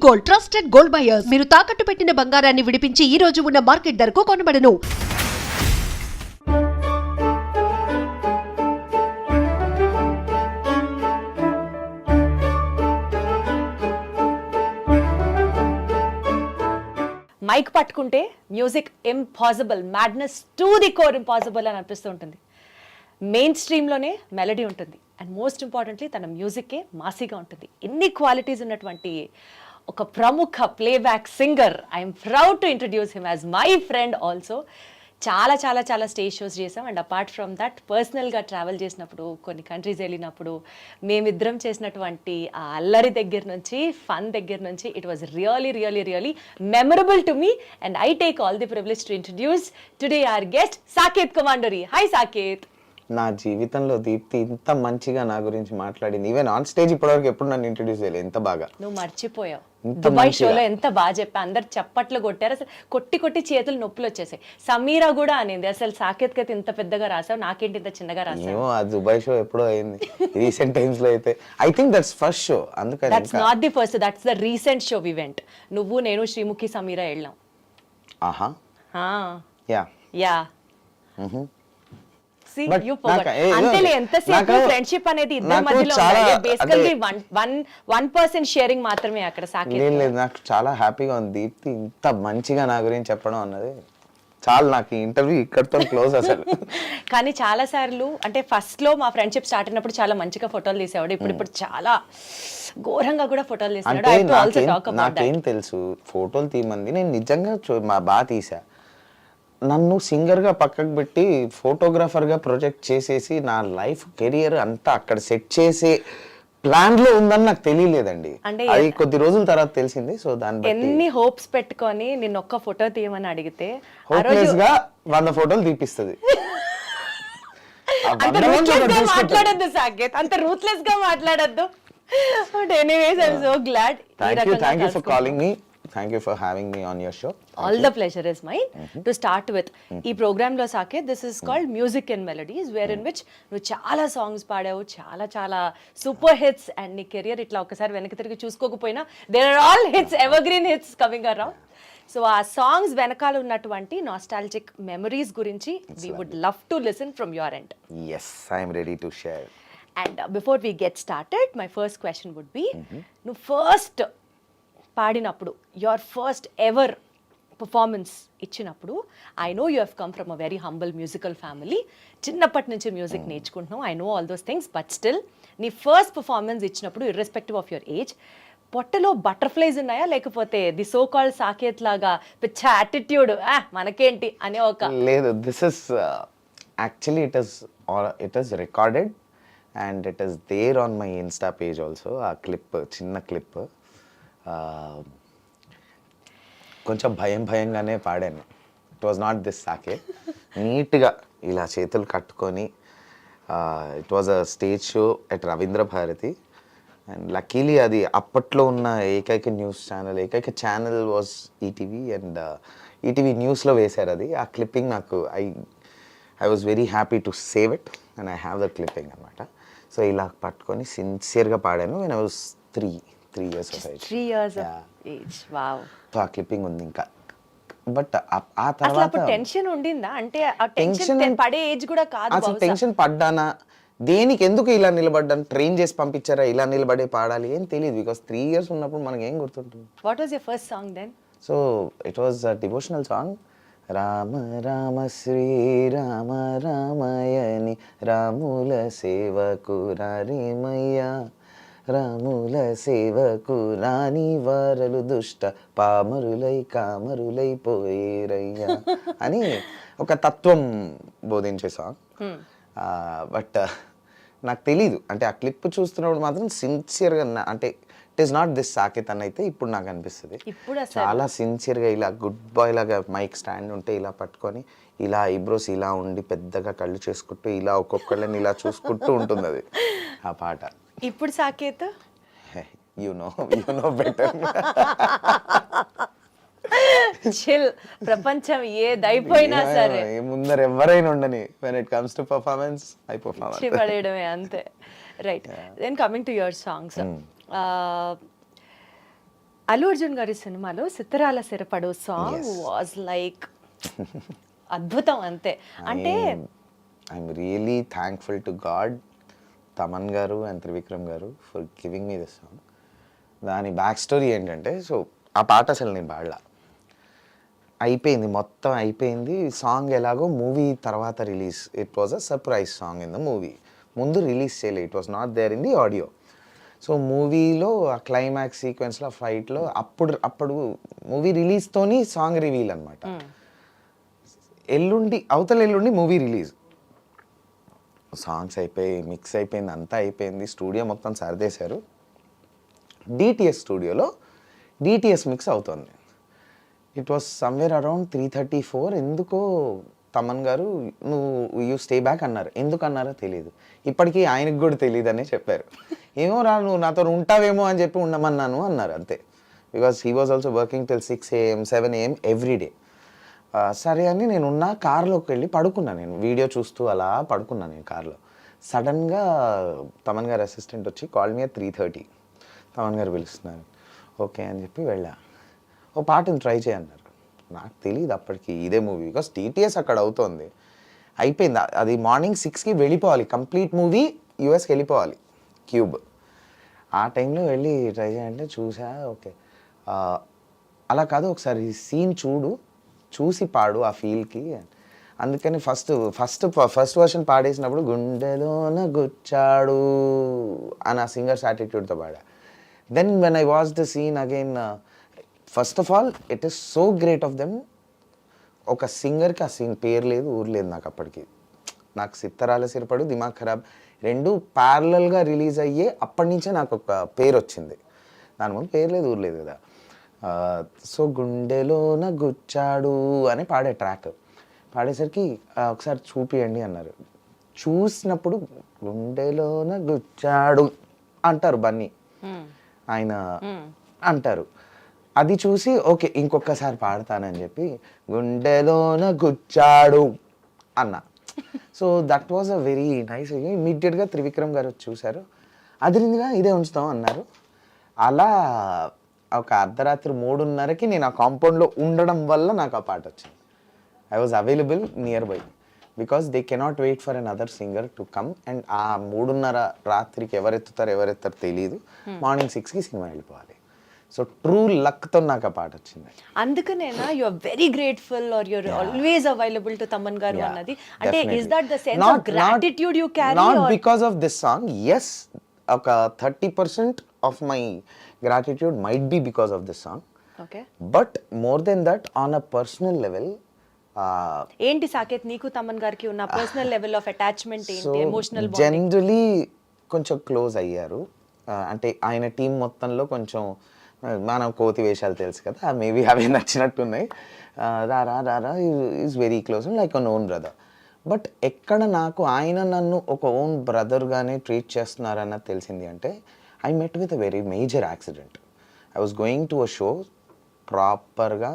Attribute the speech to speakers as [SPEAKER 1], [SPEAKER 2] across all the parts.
[SPEAKER 1] Gold trusted gold buyers మీరు తాకట్టు పెట్టిన బంగారాన్ని విడిపించి ఈ రోజు ఉన్న మార్కెట్ ధరకు కొనబడను.
[SPEAKER 2] మైక్ పట్టుకుంటే music impossible, madness to the core impossible అని అనిపిస్తూ ఉంటుంది. మెయిన్ స్ట్రీమ్లోనే మెలడీ ఉంటుంది అండ్ మోస్ట్ ఇంపార్టెంట్లీ తన మ్యూజిక్కే మాసీగా ఉంటుంది. ఎన్ని క్వాలిటీస్ ఉన్నటువంటి ఒక ప్రముఖ playback singer. I'm proud to introduce him as my friend also. చాలా చాలా చాలా స్టేజ్ షోస్ చేసాం అండ్ అపార్ట్ ఫ్రమ్ దట్ పర్సనల్గా ట్రావెల్ చేసినప్పుడు, కొన్ని కంట్రీస్ వెళ్ళినప్పుడు మేమిద్దరం చేసినటువంటి ఆ అల్లరి దగ్గర నుంచి, ఫన్ దగ్గర నుంచి, it was really really really memorable to me and I take all the privilege to introduce today our guest Saketh Komanduri. Hi Saketh.
[SPEAKER 3] నా జీవితంలో దీప్తి ఇంత మంచిగా నా గురించి మాట్లాడింది. ఈవెన్ ఆన్ స్టేజ్ ఇప్పటివరకు ఎప్పుడు నన్ను ఇంట్రడ్యూస్ చేయలేదు. ఎంత బాగా
[SPEAKER 2] నువ్వు మర్చిపోయావు. దుబాయ్ షోలో ఎంత బాగా చెప్పా, అందరు చప్పట్లు కొట్టారు. అసలు కొట్టి కొట్టి చేతులు నొప్పులు వచ్చేసాయి. సమీరా కూడా అనింది, అసలు సాకేత్ కైతే ఇంత పెద్దగా రాసావు, నాకేంటి ఇంత చిన్నగా రాసావు.
[SPEAKER 3] ఆ దుబాయ్ షో ఎప్పుడో అయింది, రీసెంట్ టైమ్స్ లో అయితే. I think that's first show, అందుకని
[SPEAKER 2] that's not the first, that's the recent show we went. నువ్వు, నేను, శ్రీముఖి, సమీరా వెళ్ళాం.
[SPEAKER 3] ఆహా యా
[SPEAKER 2] యా ఎంతసేపు ఫ్రెండ్షిప్ అనేది ఇద్దరి మధ్యలో బేసికల్లీ 1% షేరింగ్ మాత్రమే అక్కడ. సాకేత్
[SPEAKER 3] లేదు, నాకు చాలా హ్యాపీగా ఉంది దీప్తి ఇంత మంచిగా నా గురించి చెప్పడం అన్నది. చాలా నాకు ఇంటర్వ్యూ ఇక్కడతో క్లోజ్ అసలు.
[SPEAKER 2] కానీ చాలా సార్లు అంటే ఫస్ట్ లో మా ఫ్రెండ్షిప్ స్టార్ట్ అయినప్పుడు చాలా మంచిగా ఫోటోలు తీసేవాడు. ఇప్పుడు చాలా ఘోరంగా కూడా ఫోటోలు తీసేవాడు.
[SPEAKER 3] నాకేం తెలుసు ఫోటోలు తీయమంది, నేను నిజంగా బాగా తీసా. నన్ను సింగర్గా పక్కకు పెట్టి ఫోటోగ్రాఫర్గా ప్రొజెక్ట్ చేసేసి నా లైఫ్ కెరియర్ అంతా అక్కడ సెట్ చేసే ప్లాన్ లో ఉందని నాకు తెలియలేదండి. అది కొద్ది రోజుల తర్వాత తెలిసింది. సో దాన్ని
[SPEAKER 2] ఎన్ని హోప్స్ పెట్టుకొని నిన్న ఒక్క ఫోటో తీయమని అడిగితే
[SPEAKER 3] హోప్లెస్ గా 100 ఫోటోలు తీపిస్తుంది.
[SPEAKER 2] మాట్లాడద్దు సాకేత్, అంత రూత్లెస్ గా మాట్లాడద్దు. But anyways I am so glad.
[SPEAKER 3] Thank you for calling me. Thank you for having me on your show.
[SPEAKER 2] All the pleasure is mine. To start with, ee program lo Saket, this is called Music and Melodies, wherein which nu chaala songs paadavu, chaala super hits, and nee career itla okasari venaki tirigi chuskokapoyina there are all hits, evergreen hits coming around. So aa songs venakala unnatuvanti nostalgic memories gurinchi we would love to listen from your end.
[SPEAKER 3] Yes, I am ready to share.
[SPEAKER 2] And before we get started, my first question would be, nu first పాడినప్పుడు, your first ever performance ఇచ్చినప్పుడు, I know you have come from a very humble musical family, చిన్నప్పటి నుంచి music నేర్చుకుంటున్నావు, I know all those things, but still నీ first performance ఇచ్చినప్పుడు irrespective of your age పొట్టలో butterflies ఉన్నాయా, లేకపోతే ది సో కాల్డ్ సాకేత్ లాగా పిచ్చ యాటిట్యూడ్ మనకేంటి అనే ఒక?
[SPEAKER 3] లేదు, this is actually it is recorded and it is there on my insta page also. ఆ క్లిప్, చిన్న క్లిప్ కొంచెం భయంగానే పాడాను. It was not this Saketh. నీట్గా ఇలా చేతులు కట్టుకొని, it was a stage show at Ravindra Bharathi. And luckily అది అప్పట్లో ఉన్న ఏకైక న్యూస్ ఛానల్, ఏకైక channel was ETV. And ETV న్యూస్లో వేశారు అది. ఆ క్లిప్పింగ్ నాకు I was very happy to save it and I have the clipping అనమాట. సో ఇలా పట్టుకొని సిన్సియర్గా పాడాను. When I was 3 years of age.
[SPEAKER 2] 3 years of age. Wow.
[SPEAKER 3] So ఆ క్లిప్పింగ్ ఉంది ఇంకా. బట్ ఆ
[SPEAKER 2] తర్వాత అప్పుడు టెన్షన్ ఉండిందా? అంటే ఆ టెన్షన్ పడే ఏజ్ కూడా కాదు.
[SPEAKER 3] అసలు టెన్షన్ పడ్డానా, దేనికి, ఎందుకు ఇలా నిలబడ్డాను, ట్రైన్ చేసి పంపించారా ఇలా నిలబడే పాడాలి ఏం తెలియదు. బికాస్ 3 years ఉన్నప్పుడు మనకి ఏం గుర్తుంటుంది.
[SPEAKER 2] What was your first song then?
[SPEAKER 3] So it was a devotional song. Rama Rama Sri Rama రామయని రాముల సేవకు రారేమయ్యా, రాముల సేవకు రాని వారలు దుష్ట పామరులై కామరులై పోయేరయ్యా అని ఒక తత్వం బోధించే సాంగ్. బట్ నాకు తెలీదు, అంటే ఆ క్లిప్ చూస్తున్నప్పుడు మాత్రం సిన్సియర్గా, అంటే it is not this Saketh అని అయితే ఇప్పుడు నాకు అనిపిస్తుంది. చాలా సిన్సియర్గా ఇలా గుడ్ బాయ్ లాగా మైక్ స్టాండ్ ఉంటే ఇలా పట్టుకొని ఇలా ఐబ్రోస్ ఇలా ఉండి పెద్దగా కళ్ళు చేసుకుంటూ ఇలా ఒక్కొక్కళ్ళని ఇలా చూసుకుంటూ ఉంటుంది అది ఆ పాట.
[SPEAKER 2] ఇప్పుడు Saketh
[SPEAKER 3] you know better.
[SPEAKER 2] Chill, ప్రపంచం ఏదైపోయినా సరే
[SPEAKER 3] ముందర ఎవరైనా ఉండని, when it comes to performance I perform.
[SPEAKER 2] చిపడేయడమే అంతే. Right, then coming to your songs, Allu Arjun గారి సినిమాలో Sittharala Sirapadu song was like అద్భుతం అంతే. అంటే
[SPEAKER 3] I'm really thankful to God, Thaman గారు అండ్ త్రివిక్రమ్ గారు for giving me this song. దాని బ్యాక్ స్టోరీ ఏంటంటే, సో ఆ పాట అసలు నేను పాడలా, అయిపోయింది మొత్తం అయిపోయింది. సాంగ్ ఎలాగో మూవీ తర్వాత release, it was a surprise song in the movie. ముందు రిలీజ్ చేయలే, it was not there in the audio. So మూవీలో ఆ క్లైమాక్స్ సీక్వెన్స్లో ఫైట్లో అప్పుడు మూవీ రిలీజ్తోని సాంగ్ రివీల్ అనమాట. అవతల ఎల్లుండి మూవీ రిలీజ్, సాంగ్స్ అయిపోయి మిక్స్ అయిపోయింది, అంతా అయిపోయింది, స్టూడియో మొత్తం సర్దేశారు. డిటిఎస్ స్టూడియోలో డిటిఎస్ మిక్స్ అవుతుంది. It was somewhere around 3:34. ఎందుకో తమన్ గారు నువ్వు యూ స్టే బ్యాక్ అన్నారు. ఎందుకు అన్నారో తెలియదు, ఇప్పటికీ ఆయనకు కూడా తెలియదు అనే చెప్పారు. ఏమో రా, నువ్వు నాతో ఉంటావేమో అని చెప్పి ఉండమన్నాను అన్నారు అంతే. Because he was also working till 6 AM 7 AM every day. సరే అని నేను ఉన్న కార్లోకి వెళ్ళి పడుకున్నాను. నేను వీడియో చూస్తూ అలా పడుకున్నాను నేను కార్లో. సడన్గా తమన్ గారు అసిస్టెంట్ వచ్చి కాల్ మీ 3:30. తమన్ గారు పిలుస్తున్నారు. ఓకే అని చెప్పి వెళ్ళా. ఓ పాటను ట్రై చేయన్నారు. నాకు తెలియదు అప్పటికి ఇదే మూవీ, బికాస్ టీటీఎస్ అక్కడ అవుతోంది. అయిపోయింది అది, మార్నింగ్ 6కి వెళ్ళిపోవాలి, కంప్లీట్ మూవీ యూఎస్కి వెళ్ళిపోవాలి, క్యూబ్. ఆ టైంలో వెళ్ళి ట్రై చేయాలంటే చూసా. ఓకే అలా కాదు, ఒకసారి సీన్ చూసి పాడు ఆ ఫీల్కి. అందుకని ఫస్ట్ వర్షన్ పాడేసినప్పుడు గుండెలోన గుచ్చాడు అని ఆ సింగర్స్ యాటిట్యూడ్తో పాడా. Then when I watch the scene again, first of all it is so great of them. ఒక సింగర్కి ఆ సీన్ పేరు లేదు ఊరు లేదు నాకు అప్పటికి. నాకు సిత్తరాల సిరపడు, దిమాగ్ ఖరాబ్ రెండు ప్యారలల్గా రిలీజ్ అయ్యే అప్పటి నుంచే నాకు ఒక పేరు వచ్చింది. దాని ముందు పేరు లేదు ఊరు లేదు కదా. సో గుండెలోన గుచ్చాడు అని పాడే ట్రాక్ పాడేసరికి ఒకసారి చూపియండి అన్నారు. చూసినప్పుడు గుండెలోన గుచ్చాడు అంటారు బన్నీ, ఆయన అంటారు. అది చూసి ఓకే ఇంకొకసారి పాడతానని చెప్పి గుండెలోన గుచ్చాడు అన్న. So that was a very nice. ఇమ్మీడియట్గా త్రివిక్రమ్ గారు చూశారు, అదిరిందిగా ఇదే ఉంచుతాం అన్నారు. అలా ఒక అర్ధరాత్రి 3:30కి నేను ఆ కాంపౌండ్లో ఉండడం వల్ల నాకు ఆ పాట వచ్చింది. I was available nearby, because they cannot wait for another singer to come. And ఆ 3:30 రాత్రికి ఎవరెత్తారో తెలియదు, మార్నింగ్ 6కి సినిమా వెళ్ళిపోవాలి. సో ట్రూ లక్తో నాకు ఆ పాట వచ్చింది.
[SPEAKER 2] అందుకనేనా you are very grateful or you are always available to Thaman garu అన్నది. అంటే is that the sense of gratitude you carry?
[SPEAKER 3] Not because of this song, yes, ఒక 30% of my gratitude might be because of this song.
[SPEAKER 2] Okay.
[SPEAKER 3] But more than that, on a personal level,
[SPEAKER 2] ఏంటి సాకేత్ నీకు తమన్ గారికి ఉన్న personal level of attachment ఏంటి, emotional bonding?
[SPEAKER 3] Generally కొంచెం close అయ్యారు. అంటే ఆయన టీం మొత్తంలో కొంచెం మనం కోతి వేషాలు తెలుసు కదా, మేబీ అవి నచ్చినట్టున్నాయి. రారా is very close, like an own brother. But ఎక్కడ నాకు ఆయన నన్ను ఒక ఓన్ బ్రదర్గానే ట్రీట్ చేస్తున్నారన్నది తెలిసింది అంటే, I met with a very major accident. I was going to a show, ప్రాపర్గా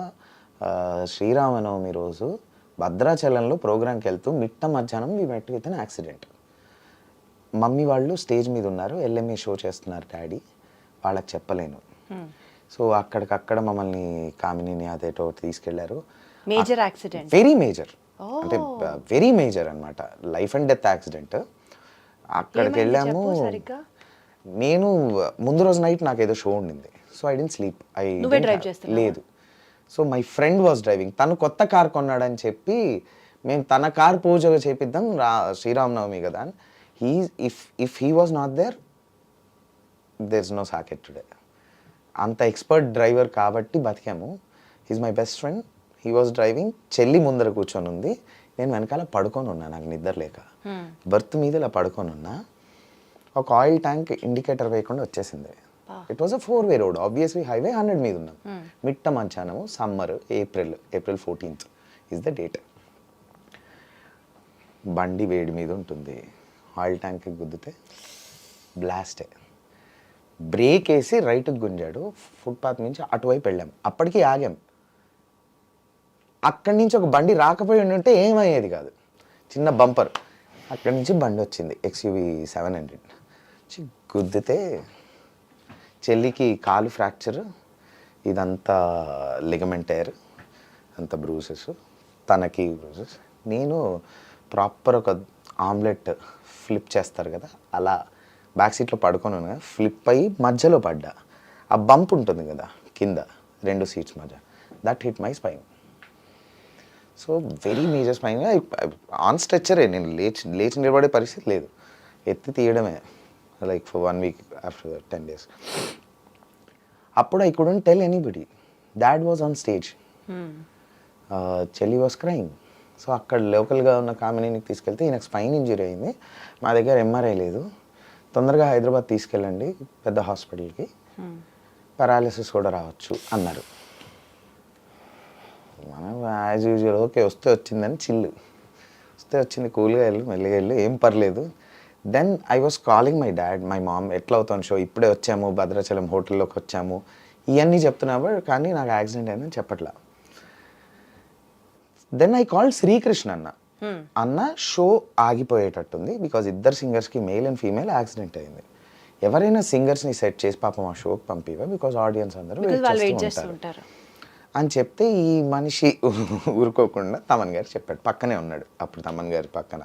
[SPEAKER 3] శ్రీరామనవమి రోజు భద్రాచలంలో ప్రోగ్రామ్కి వెళ్తూ మిట్ట మధ్యాహ్నం we met with an accident. Mummy వాళ్ళు స్టేజ్ మీద ఉన్నారు, LMA షో చేస్తున్నారు డాడీ, వాళ్ళకి చెప్పలేను. సో అక్కడికక్కడ మమ్మల్ని కామిని అదేటో తీసుకెళ్లారు.
[SPEAKER 2] మేజర్ యాక్సిడెంట్,
[SPEAKER 3] వెరీ మేజర్, అంటే వెరీ మేజర్ అనమాట, లైఫ్ అండ్ డెత్ యాక్సిడెంట్. అక్కడికి వెళ్ళాము. నేను ముందు రోజు నైట్ నాకు ఏదో షో ఉండింది, సో ఐ డెంట్ స్లీప్. లేదు, so my friend was driving. తను కొత్త కార్ కొన్నాడని చెప్పి మేము తన కార్ పూజ చేపిద్దాం శ్రీరామనవమి కదా అని. If he was not there is no Saketh today. అంత ఎక్స్పర్ట్ డ్రైవర్ కాబట్టి బతికాము. He's my best friend, he was driving. చెల్లి ముందర కూర్చొని ఉంది, నేను వెనకాల పడుకొని ఉన్నా, నాకు నిద్ర లేక బర్త్ మీద ఇలా పడుకొని ఉన్నా. ఒక ఆయిల్ ట్యాంక్ ఇండికేటర్ వేయకుండా వచ్చేసింది. It was a 4-way road, obviously highway 100 మీద ఉన్నాం. మిట్ట మధ్యాహ్నము, summer, April 14th is the date. బండి వేడి మీద ఉంటుంది, ఆయిల్ ట్యాంక్కి గుద్దితే బ్లాస్టే. బ్రేక్ వేసి రైట్కి గుంజాడు, ఫుట్పాత్ నుంచి అటువైపు వెళ్ళాం. అప్పటికి ఆగాం. అక్కడి నుంచి ఒక బండి రాకపోయి ఉంటే ఏమయ్యేది కాదు, చిన్న బంపర్. అక్కడి నుంచి బండి వచ్చింది, XUV 700 గుద్దితే చెల్లికి కాలు ఫ్రాక్చర్, ఇదంతా లిగమెంటైర్, అంత బ్రూసెస్, తనకి బ్రూసెస్. నేను ప్రాపర్ ఒక ఆమ్లెట్ ఫ్లిప్ చేస్తారు కదా, అలా బ్యాక్ సీట్లో పడుకొని ఉన్నా, ఫ్లిప్ అయ్యి మధ్యలో పడ్డా. ఆ బంప్ ఉంటుంది కదా కింద 2 సీట్స్ మధ్య, that hit my spine. So very major spine. On స్ట్రెచ్చరే, నేను లేచి నిలబడే పరిస్థితి లేదు, ఎత్తి తీయడమే, like for 1 week after 10 days. అప్పుడు I couldn't tell anybody. Dad was on stage, చెల్లి వాజ్ క్రైయింగ్. సో అక్కడ లోకల్గా ఉన్న కామినీకి తీసుకెళ్తే ఈయనకు స్పైన్ ఇంజరీ అయింది, మా దగ్గర ఎంఆర్ఐ లేదు, తొందరగా హైదరాబాద్ తీసుకెళ్ళండి పెద్ద హాస్పిటల్కి, పారాలిసిస్ కూడా రావచ్చు అన్నారు. మనం యాజ్ యూజువల్ ఓకే వస్తే వచ్చిందని చిల్లు, వస్తే వచ్చింది, కూల్గా వెళ్ళు, మెల్లిగా వెళ్ళు, ఏం పర్లేదు. Then I was calling my dad, my mom, ఎట్లా అవుతాను షో, ఇప్పుడే వచ్చాము, భద్రాచలం హోటల్లోకి వచ్చాము, ఇవన్నీ చెప్తున్నావు, కానీ నాకు యాక్సిడెంట్ అయిందని చెప్పట్లా. దెన్ ఐ కాల్డ్ శ్రీకృష్ణ అన్న షో ఆగిపోయేటట్టుంది, బికాజ్ ఇద్దరు సింగర్స్కి మేల్ అండ్ ఫీమేల్ యాక్సిడెంట్ అయింది, ఎవరైనా సింగర్స్ని సెట్ చేసి పాపం ఆ షోకి పంపివా, బికాజ్ ఆడియన్స్ అందరూ వెయిట్ చేస్తూ ఉంటారు అని చెప్తే, ఈ మనిషి ఊరుకోకుండా తమన్ గారు చెప్పాడు, పక్కనే ఉన్నాడు అప్పుడు తమన్ గారి పక్కన.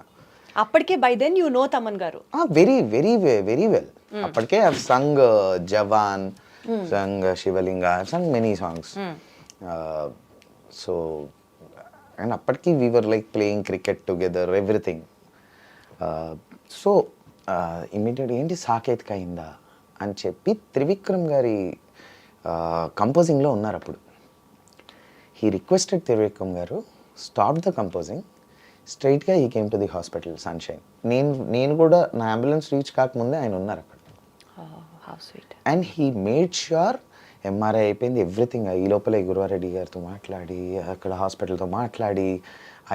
[SPEAKER 2] అప్పటికే by then you know Thaman garu?
[SPEAKER 3] Very very very well. అప్పటికే sung Jawan, sung Shivalinga, sung many songs. So and అప్పటికి we were like playing cricket together, everything. So immediate ఏంటి సాకేతిక అయిందా అని చెప్పి త్రివిక్రమ్ గారి కంపోజింగ్లో ఉన్నారు అప్పుడు. హీ రిక్వెస్టెడ్ త్రివిక్రమ్ గారు స్టాప్ ద కంపోజింగ్, స్ట్రైట్గా he came to the hospital sunshine. నేను కూడా నా అంబులెన్స్ రీచ్ కాకముందే ఆయన ఉన్నారు అక్కడ. And he made sure MRI అయిపోయింది, ఎవ్రీథింగ్. ఈ లోపల గురువారెడ్డి గారితో మాట్లాడి, అక్కడ హాస్పిటల్తో మాట్లాడి,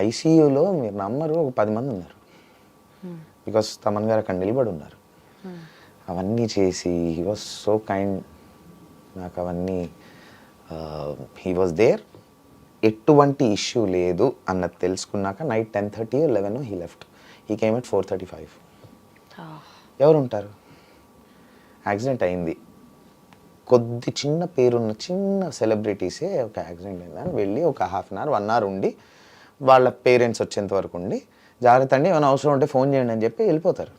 [SPEAKER 3] ఐసీయూలో మీరు నమ్మరు ఒక 10 మంది ఉన్నారు, బికాస్ తమన్ గారు అక్కడ నిలబడి ఉన్నారు. అవన్నీ చేసి హీ వాజ్ సో కైండ్, నాకు అవన్నీ హీ వాజ్ దేర్. ఎటువంటి ఇష్యూ లేదు అన్నది తెలుసుకున్నాక night 10:30 or 11 he left. He came at 4:35. ఎవరు ఉంటారు? యాక్సిడెంట్ అయింది, కొద్ది చిన్న పేరున్న చిన్న సెలబ్రిటీసే ఒక యాక్సిడెంట్ అయిందని వెళ్ళి ఒక 1/2 hour 1 hour ఉండి, వాళ్ళ పేరెంట్స్ వచ్చేంత వరకు ఉండి, జాగ్రత్త అండి ఏమైనా అవసరం ఉంటే ఫోన్ చేయండి అని చెప్పి వెళ్ళిపోతారు.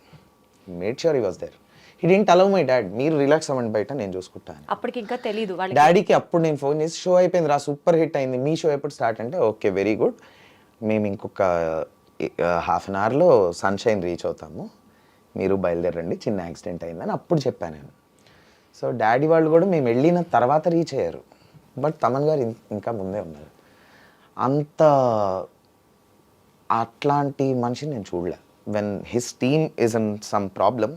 [SPEAKER 3] Made sure he was there. He didn't allow my dad, మీరు రిలాక్స్ అవ్వండి బయట, నేను చూసుకుంటాను.
[SPEAKER 2] అప్పటికి ఇంకా తెలీదు
[SPEAKER 3] డాడీకి. అప్పుడు నేను ఫోన్ చేసి షో అయిపోయింది రా, సూపర్ హిట్ అయింది, మీ షో ఎప్పుడు స్టార్ట్ అంటే, ఓకే వెరీ గుడ్, మేము ఇంకొక 1/2 hourలో సన్షైన్ రీచ్ అవుతాము, మీరు బయలుదేరండి, చిన్న యాక్సిడెంట్ అయిందని అప్పుడు చెప్పాను నేను. సో డాడీ వాళ్ళు కూడా మేము వెళ్ళిన తర్వాత రీచ్ అయ్యారు, బట్ తమన్ గారు ఇంకా ముందే ఉన్నారు. అంత అట్లాంటి మనిషిని నేను చూడలే. When his team is in some problem,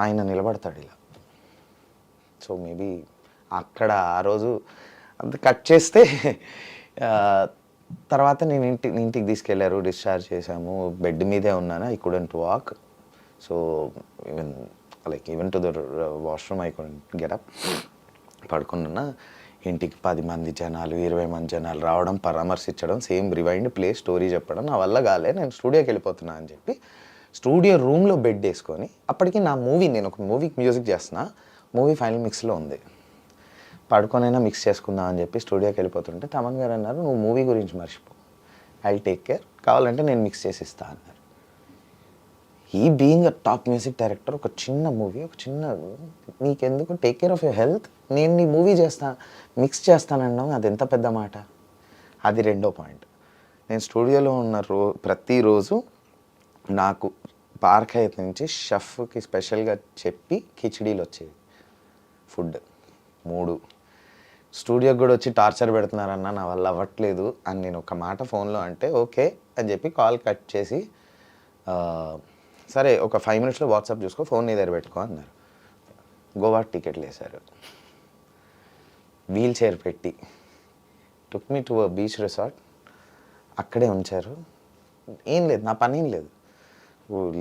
[SPEAKER 3] ఆయన నిలబడతాడు ఇలా. సో మేబీ అక్కడ ఆ రోజు అంత కట్ చేస్తే తర్వాత నేను ఇంటికి తీసుకెళ్లారు, డిశ్చార్జ్ చేశాము, బెడ్ మీదే ఉన్నాను, I couldn't walk. So even to the washroom I couldn't get up. పడుకున్నా, ఇంటికి 10 మంది జనాలు 20 మంది జనాలు రావడం, పరామర్శించడం, సేమ్ రివైండ్ ప్లే స్టోరీ చెప్పడం, నా వల్ల కాలే, నేను స్టూడియోకి వెళ్ళిపోతున్నా అని చెప్పి స్టూడియో రూమ్లో బెడ్ వేసుకొని, అప్పటికి నా మూవీ, నేను ఒక మూవీకి మ్యూజిక్ చేస్తున్నా, మూవీ ఫైనల్ మిక్స్లో ఉంది, పడుకొనైనా మిక్స్ చేసుకుందాం అని చెప్పి స్టూడియోకి వెళ్ళిపోతుంటే తమన్ గారు అన్నారు, నువ్వు మూవీ గురించి మర్చిపో, ఐ టేక్ కేర్, కావాలంటే నేను మిక్స్ చేసి ఇస్తా అన్నారు. ఈ being a top music director, ఒక చిన్న మూవీ, ఒక చిన్న, నీకెందుకు, take care of your health, నేను నీ మూవీ చేస్తా, మిక్స్ చేస్తానన్నావు, అది ఎంత పెద్ద మాట. అది రెండో పాయింట్. నేను స్టూడియోలో ఉన్న ప్రతిరోజు నాకు పార్క్ అయితే నుంచి షెఫ్కి స్పెషల్గా చెప్పి కిచిడీలు వచ్చేవి, ఫుడ్ 3. స్టూడియోకి కూడా వచ్చి టార్చర్ పెడుతున్నారన్న, నా వల్ల అవ్వట్లేదు అని నేను ఒక మాట ఫోన్లో అంటే, ఓకే అని చెప్పి కాల్ కట్ చేసి, సరే ఒక 5 minutesలో వాట్సాప్ చూసుకో, ఫోన్ నీ దగ్గర పెట్టుకో అన్నారు. గోవా టికెట్లు వేశారు, వీల్ చైర్ పెట్టి టుక్ మీ టు బీచ్ రిసార్ట్, అక్కడే ఉంచారు. ఏం లేదు, నా పని ఏం లేదు,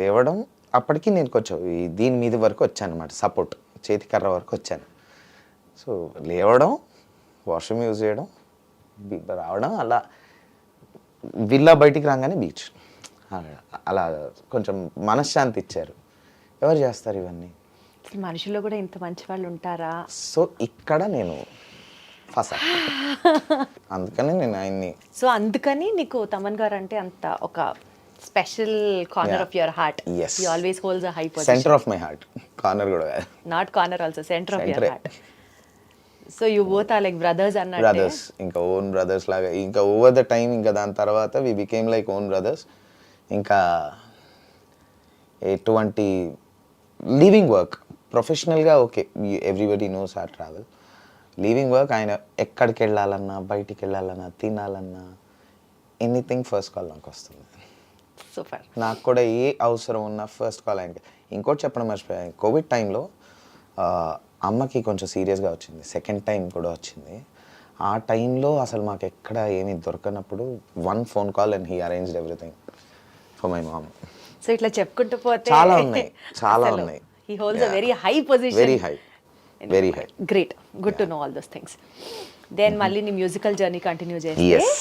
[SPEAKER 3] లేవడం. అప్పటికి నేను కొంచెం దీని మీద వరకు వచ్చాను అనమాట, సపోర్ట్ చేతికర్ర వరకు వచ్చాను. సో లేవడం, వాష్రూమ్ యూజ్ చేయడం, రావడం, అలా విల్లా బయటికి రాగానే బీచ్, అలా కొంచెం మనశ్శాంతి ఇచ్చారు. ఎవరు చేస్తారు ఇవన్నీ?
[SPEAKER 2] మనుషుల్లో కూడా ఇంత మంచి వాళ్ళు ఉంటారా?
[SPEAKER 3] సో ఇక్కడ నేను ఫస్ట్ అందుకని నేను ఆయన్ని
[SPEAKER 2] సో అందుకని నీకు తమన్ గారు అంటే అంత ఒక special corner
[SPEAKER 3] Yeah.
[SPEAKER 2] Of your heart.
[SPEAKER 3] Yes.
[SPEAKER 2] He always holds a high position.
[SPEAKER 3] Centre of my heart, corner కూడా కాదు,
[SPEAKER 2] not corner also, centre of your
[SPEAKER 3] Centre.
[SPEAKER 2] Heart. So you both are like brothers అన్నట్టే.
[SPEAKER 3] Brothers, ఇంకా own brothers లాగా. ఇంకా over the time ఇంకా దాని తర్వాత we became like own brothers. ఇంకా ఎటువంటి లీవింగ్ వర్క్ ప్రొఫెషనల్గా okay, everybody knows or travel. Leaving work ఆయన ఎక్కడికి వెళ్ళాలన్నా, బయటికి వెళ్ళాలన్నా, తినాలన్నా, ఎనీథింగ్ ఫస్ట్ కాల్ నాకు వస్తుంది.
[SPEAKER 2] సూపర్.
[SPEAKER 3] నాకు కూడా ఏ అవసరం ఉన్నా ఫస్ట్ కాల్ ఆయనకి. ఇంకోటి చెప్పడం మర్చిపోయాను, కోవిడ్ టైంలో అమ్మకి కొంచెం సీరియస్గా వచ్చింది, సెకండ్ టైం కూడా వచ్చింది. ఆ టైంలో అసలు మాకు ఎక్కడ ఏమీ దొరకనప్పుడు one phone call and he arranged everything for my mom.
[SPEAKER 2] So ఇట్లా చెప్పుకుంటూ పోతే
[SPEAKER 3] చాలా ఉన్నాయి, చాలా ఉన్నాయి.
[SPEAKER 2] He holds a very high position.
[SPEAKER 3] Very high, very high.
[SPEAKER 2] Great, good to know all those things. Then మళ్ళీ నీ మ్యూజికల్ జర్నీ కంటిన్యూ చేస్తే
[SPEAKER 3] Yes.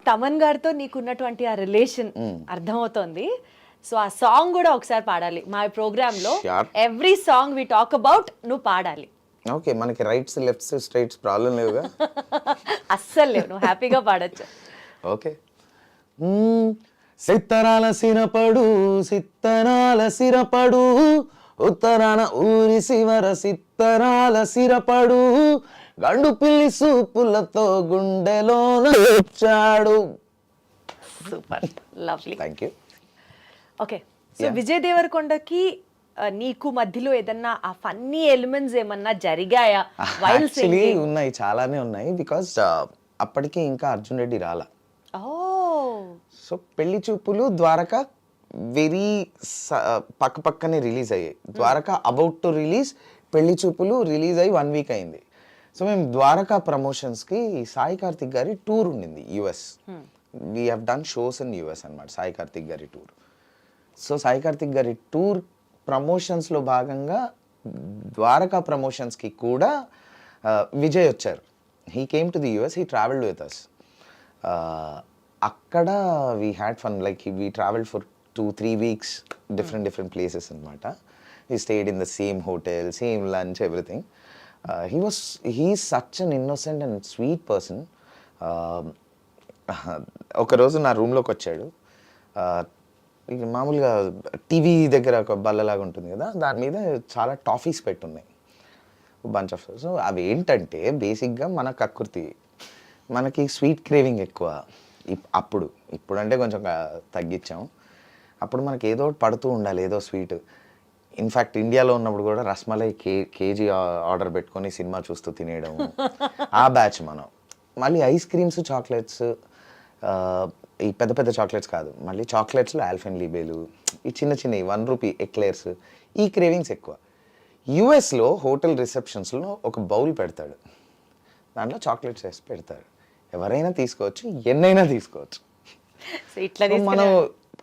[SPEAKER 2] తమన్ గారితో నీకున్నటువంటి ఆ రిలేషన్ అర్థమవుతోంది. సో ఆ సాంగ్ కూడా ఒకసారి పాడాలి మా ప్రోగ్రామ్ లో.
[SPEAKER 3] Sure.
[SPEAKER 2] Every song we talk about నువ్వు పాడాలి.
[SPEAKER 3] ఓకే, మనకి రైట్స్ లెఫ్ట్స్ స్ట్రైట్స్ ప్రాబ్లం లేవుగా.
[SPEAKER 2] అస్సలు లేవు, నువ్వు హ్యాపీగా పాడొచ్చు.
[SPEAKER 3] ఓకే. సిత్తరాల సిరపడు, సిత్తరాల సిరపడు, ఉత్తరాన ఊరి శివర సిత్తరాల సిరపడు, గండు పిల్లి సూపులతో గుండెలోన వచ్చాడు.
[SPEAKER 2] Super, lovely.
[SPEAKER 3] Thank you.
[SPEAKER 2] Okay, so Vijay దేవరకొండకి నీకు మధ్యలో ఏదన్నా ఆ ఫన్నీ ఎలిమెంట్స్ ఏమన్నా జరిగాయా? వైల్
[SPEAKER 3] యాక్చువల్లీ ఉన్నాయి, చాలానే ఉన్నాయి. బికాస్ అప్పటికి ఇంకా అర్జున్ రెడ్డి రాలా. సో పెళ్లి చూపులు, ద్వారక వెరీ పక్కనే రిలీజ్ అయ్యాయి. ద్వారక అబౌట్ టు రిలీజ్, పెళ్లి చూపులు రిలీజ్ అయ్యి 1 వీక్ అయింది. సో మేము ద్వారకా ప్రమోషన్స్కి సాయి కార్తిక్ గారి టూర్ ఉండింది US. We have done shows in US అనమాట, సాయి కార్తిక్ గారి టూర్. సో సాయి కార్తిక్ గారి టూర్ ప్రమోషన్స్లో భాగంగా ద్వారకా ప్రమోషన్స్కి కూడా విజయ్ వచ్చారు. He came to the US, he travelled with us. అక్కడ we had fun, like we travelled for 2-3 weeks, different places అనమాట. We stayed in the same hotel, same lunch, everything. He is such an innocent and sweet person. ఒకరోజు నా రూమ్లోకి వచ్చాడు. ఇక మామూలుగా TV దగ్గర ఒక బల్లలాగా ఉంటుంది కదా, దాని మీద చాలా టాఫీస్ పెట్టున్నాయి, బంచ్ ఆఫ్. సో అవి ఏంటంటే బేసిక్గా మన కకృతి, మనకి స్వీట్ క్రేవింగ్ ఎక్కువ. ఇప్పుడు అంటే కొంచెం తగ్గించాం. అప్పుడు మనకి ఏదో ఒకటి పడుతూ ఉండాలి, ఏదో స్వీట్. ఇన్ఫ్యాక్ట్ ఇండియాలో ఉన్నప్పుడు కూడా రస్మలై కేజీ ఆర్డర్ పెట్టుకొని సినిమా చూస్తూ తినేయడం, ఆ బ్యాచ్ మనం. మళ్ళీ ఐస్ క్రీమ్స్, చాక్లెట్స్, ఈ పెద్ద చాక్లెట్స్ కాదు, మళ్ళీ చాక్లెట్స్లో ఆల్ఫెన్లీబేలు, ఈ చిన్నవి 1 రూపీ ఎక్లేర్స్, ఈ క్రేవింగ్స్ ఎక్కువ. యుఎస్లో హోటల్ రిసెప్షన్స్లో ఒక బౌల్ పెడతాడు, దాంట్లో చాక్లెట్స్ వేసి పెడతాడు. ఎవరైనా తీసుకోవచ్చు, ఎన్నైనా తీసుకోవచ్చు.
[SPEAKER 2] ఇట్లా
[SPEAKER 3] మనం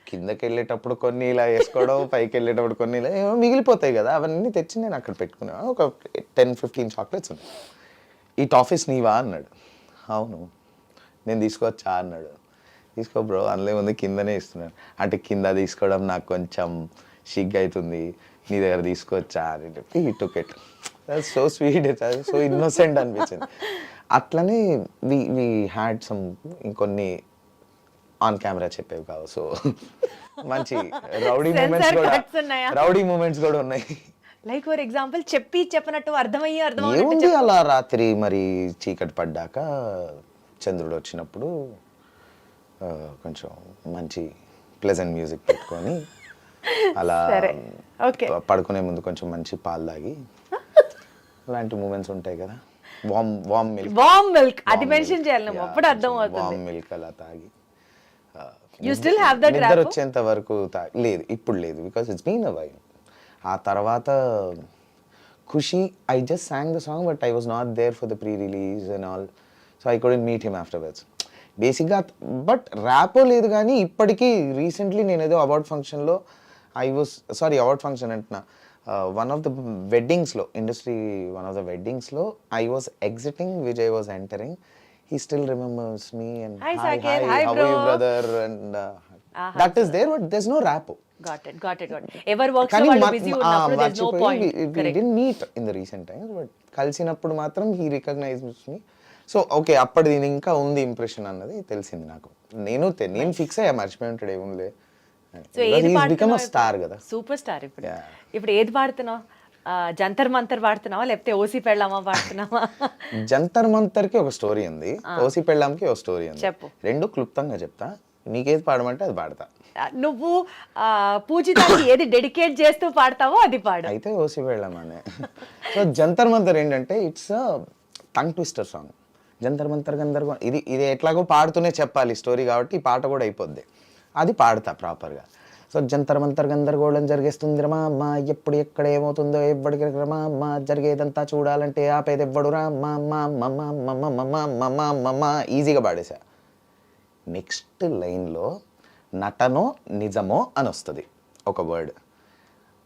[SPEAKER 3] కిందకి వెళ్ళేటప్పుడు కొన్ని ఇలా వేసుకోవడం, పైకి వెళ్ళేటప్పుడు కొన్ని ఇలా ఏమో మిగిలిపోతాయి కదా, అవన్నీ తెచ్చి నేను అక్కడ పెట్టుకున్నాను. ఒక 10-15 చాక్లెట్స్ ఉన్నాయి. ఈ టాఫీస్ నీవా అన్నాడు. అవును. నేను తీసుకోవచ్చా అన్నాడు. తీసుకో బ్రో, అందులో ఉంది, కిందనే ఇస్తున్నాను. అంటే కింద తీసుకోవడం నాకు కొంచెం సిగ్గు అవుతుంది, నీ దగ్గర తీసుకోవచ్చా అని చెప్పి ఈ took it. So sweet, so innocent అనిపించింది. అట్లనే వి హ్యాడ్ సమ్ ఇంకొన్ని ఆన్ కెమెరా చెప్పేవి కావు. సో మంచి రౌడీ మూమెంట్స్ కూడా ఉన్నాయి.
[SPEAKER 2] లైక్ ఫర్ ఎగ్జాంపుల్ చెప్పినట్టు అర్థమయ్యి
[SPEAKER 3] ఏముంది, అలా రాత్రి మరి చీకటి పడ్డాక చంద్రుడు వచ్చినప్పుడు కొంచెం మంచి ప్లెజెంట్ మ్యూజిక్ పెట్టుకొని అలా పడుకునే ముందు కొంచెం మంచి పాలు తాగి, అలాంటి మూమెంట్స్ ఉంటాయి కదా. వామ్
[SPEAKER 2] మిల్క్ అది మెన్షన్ చేయాలి, నువ్వు అప్పుడు అర్థం అవుతుంది.
[SPEAKER 3] వామ్ మిల్క్ అలా తాగి
[SPEAKER 2] యు స్టిల్ హావ్ దట్
[SPEAKER 3] నిద్ర వచ్చేంత వరకు లేదు, ఇప్పుడు లేదు, because it's been a while. ఆ తర్వాత Kushi, I just sang the song but I was not there for the pre release and all, so I couldn't meet him afterwards. బేసిక్గా but rapport లేదు. కానీ ఇప్పటికీ రీసెంట్లీ నేను ఏదో అవార్డ్ ఫంక్షన్లో award function అంటున్నా, వన్ ఆఫ్ ద వెడ్డింగ్స్లో, one of the వెడ్డింగ్స్లో I was exiting, Vijay was entering. He still remembers me and hi, how are you brother, and that is there but there no rap.
[SPEAKER 2] got it. Ever works లో వాళ్ళు busy ఉన్నప్పుడు there's no point.
[SPEAKER 3] didn't meet in the recent times, but కలిసినప్పుడు మాత్రం he recognized me. So okay అప్పటి దీని ఇంకా ఉంది impression అన్నది తెలిసింది నాకు. నేను ఫిక్స్ అయ్యా మర్చిపోయి ఉంటాడు ఏముంది.
[SPEAKER 2] సో ఏది
[SPEAKER 3] బికమ్ స్టార్ కదా,
[SPEAKER 2] సూపర్ స్టార్. ఇప్పుడు ఏది పాడుతున్నావు? జంతర్ మంతర్ పాడుతున్నావా లేకపోతే ఓసి పెళ్ళామా పాడుతున్నావా?
[SPEAKER 3] జంతర్ మంతర్ కి ఒక స్టోరీ ఉంది, ఓసి పెళ్ళాంకి ఒక స్టోరీ ఉంది.
[SPEAKER 2] చెప్పు.
[SPEAKER 3] రెండు క్లుప్తంగా చెప్తా, నీకేది పాడమంటే అది పాడతా.
[SPEAKER 2] నువ్వు పూజితాకి ఏది డెడికేట్ చేస్తూ పాడతావో అది పాడు.
[SPEAKER 3] అయితే ఓసి పెళ్ళామనే. సో జంతర్ మంతర్ ఏంటంటే it's tongue twister song. Jantar Mantar గందరగోళం, ఇది ఎట్లాగో పాడుతూనే చెప్పాలి స్టోరీ కాబట్టి ఈ పాట కూడా అయిపోద్ది, అది పాడతా ప్రాపర్గా. సో జంతర్ మంతర్ గందరగోళం జరిగేస్తుంది రమా అమ్మ, ఎప్పుడు ఎక్కడ ఏమవుతుందో ఎవ్వడికి రమా అమ్మ, జరిగేదంతా చూడాలంటే ఆపేది ఎవ్వడు రా మమ్మ. ఈజీగా పాడేశా. నెక్స్ట్ లైన్లో నటనో నిజమో అని వస్తుంది ఒక వర్డ్.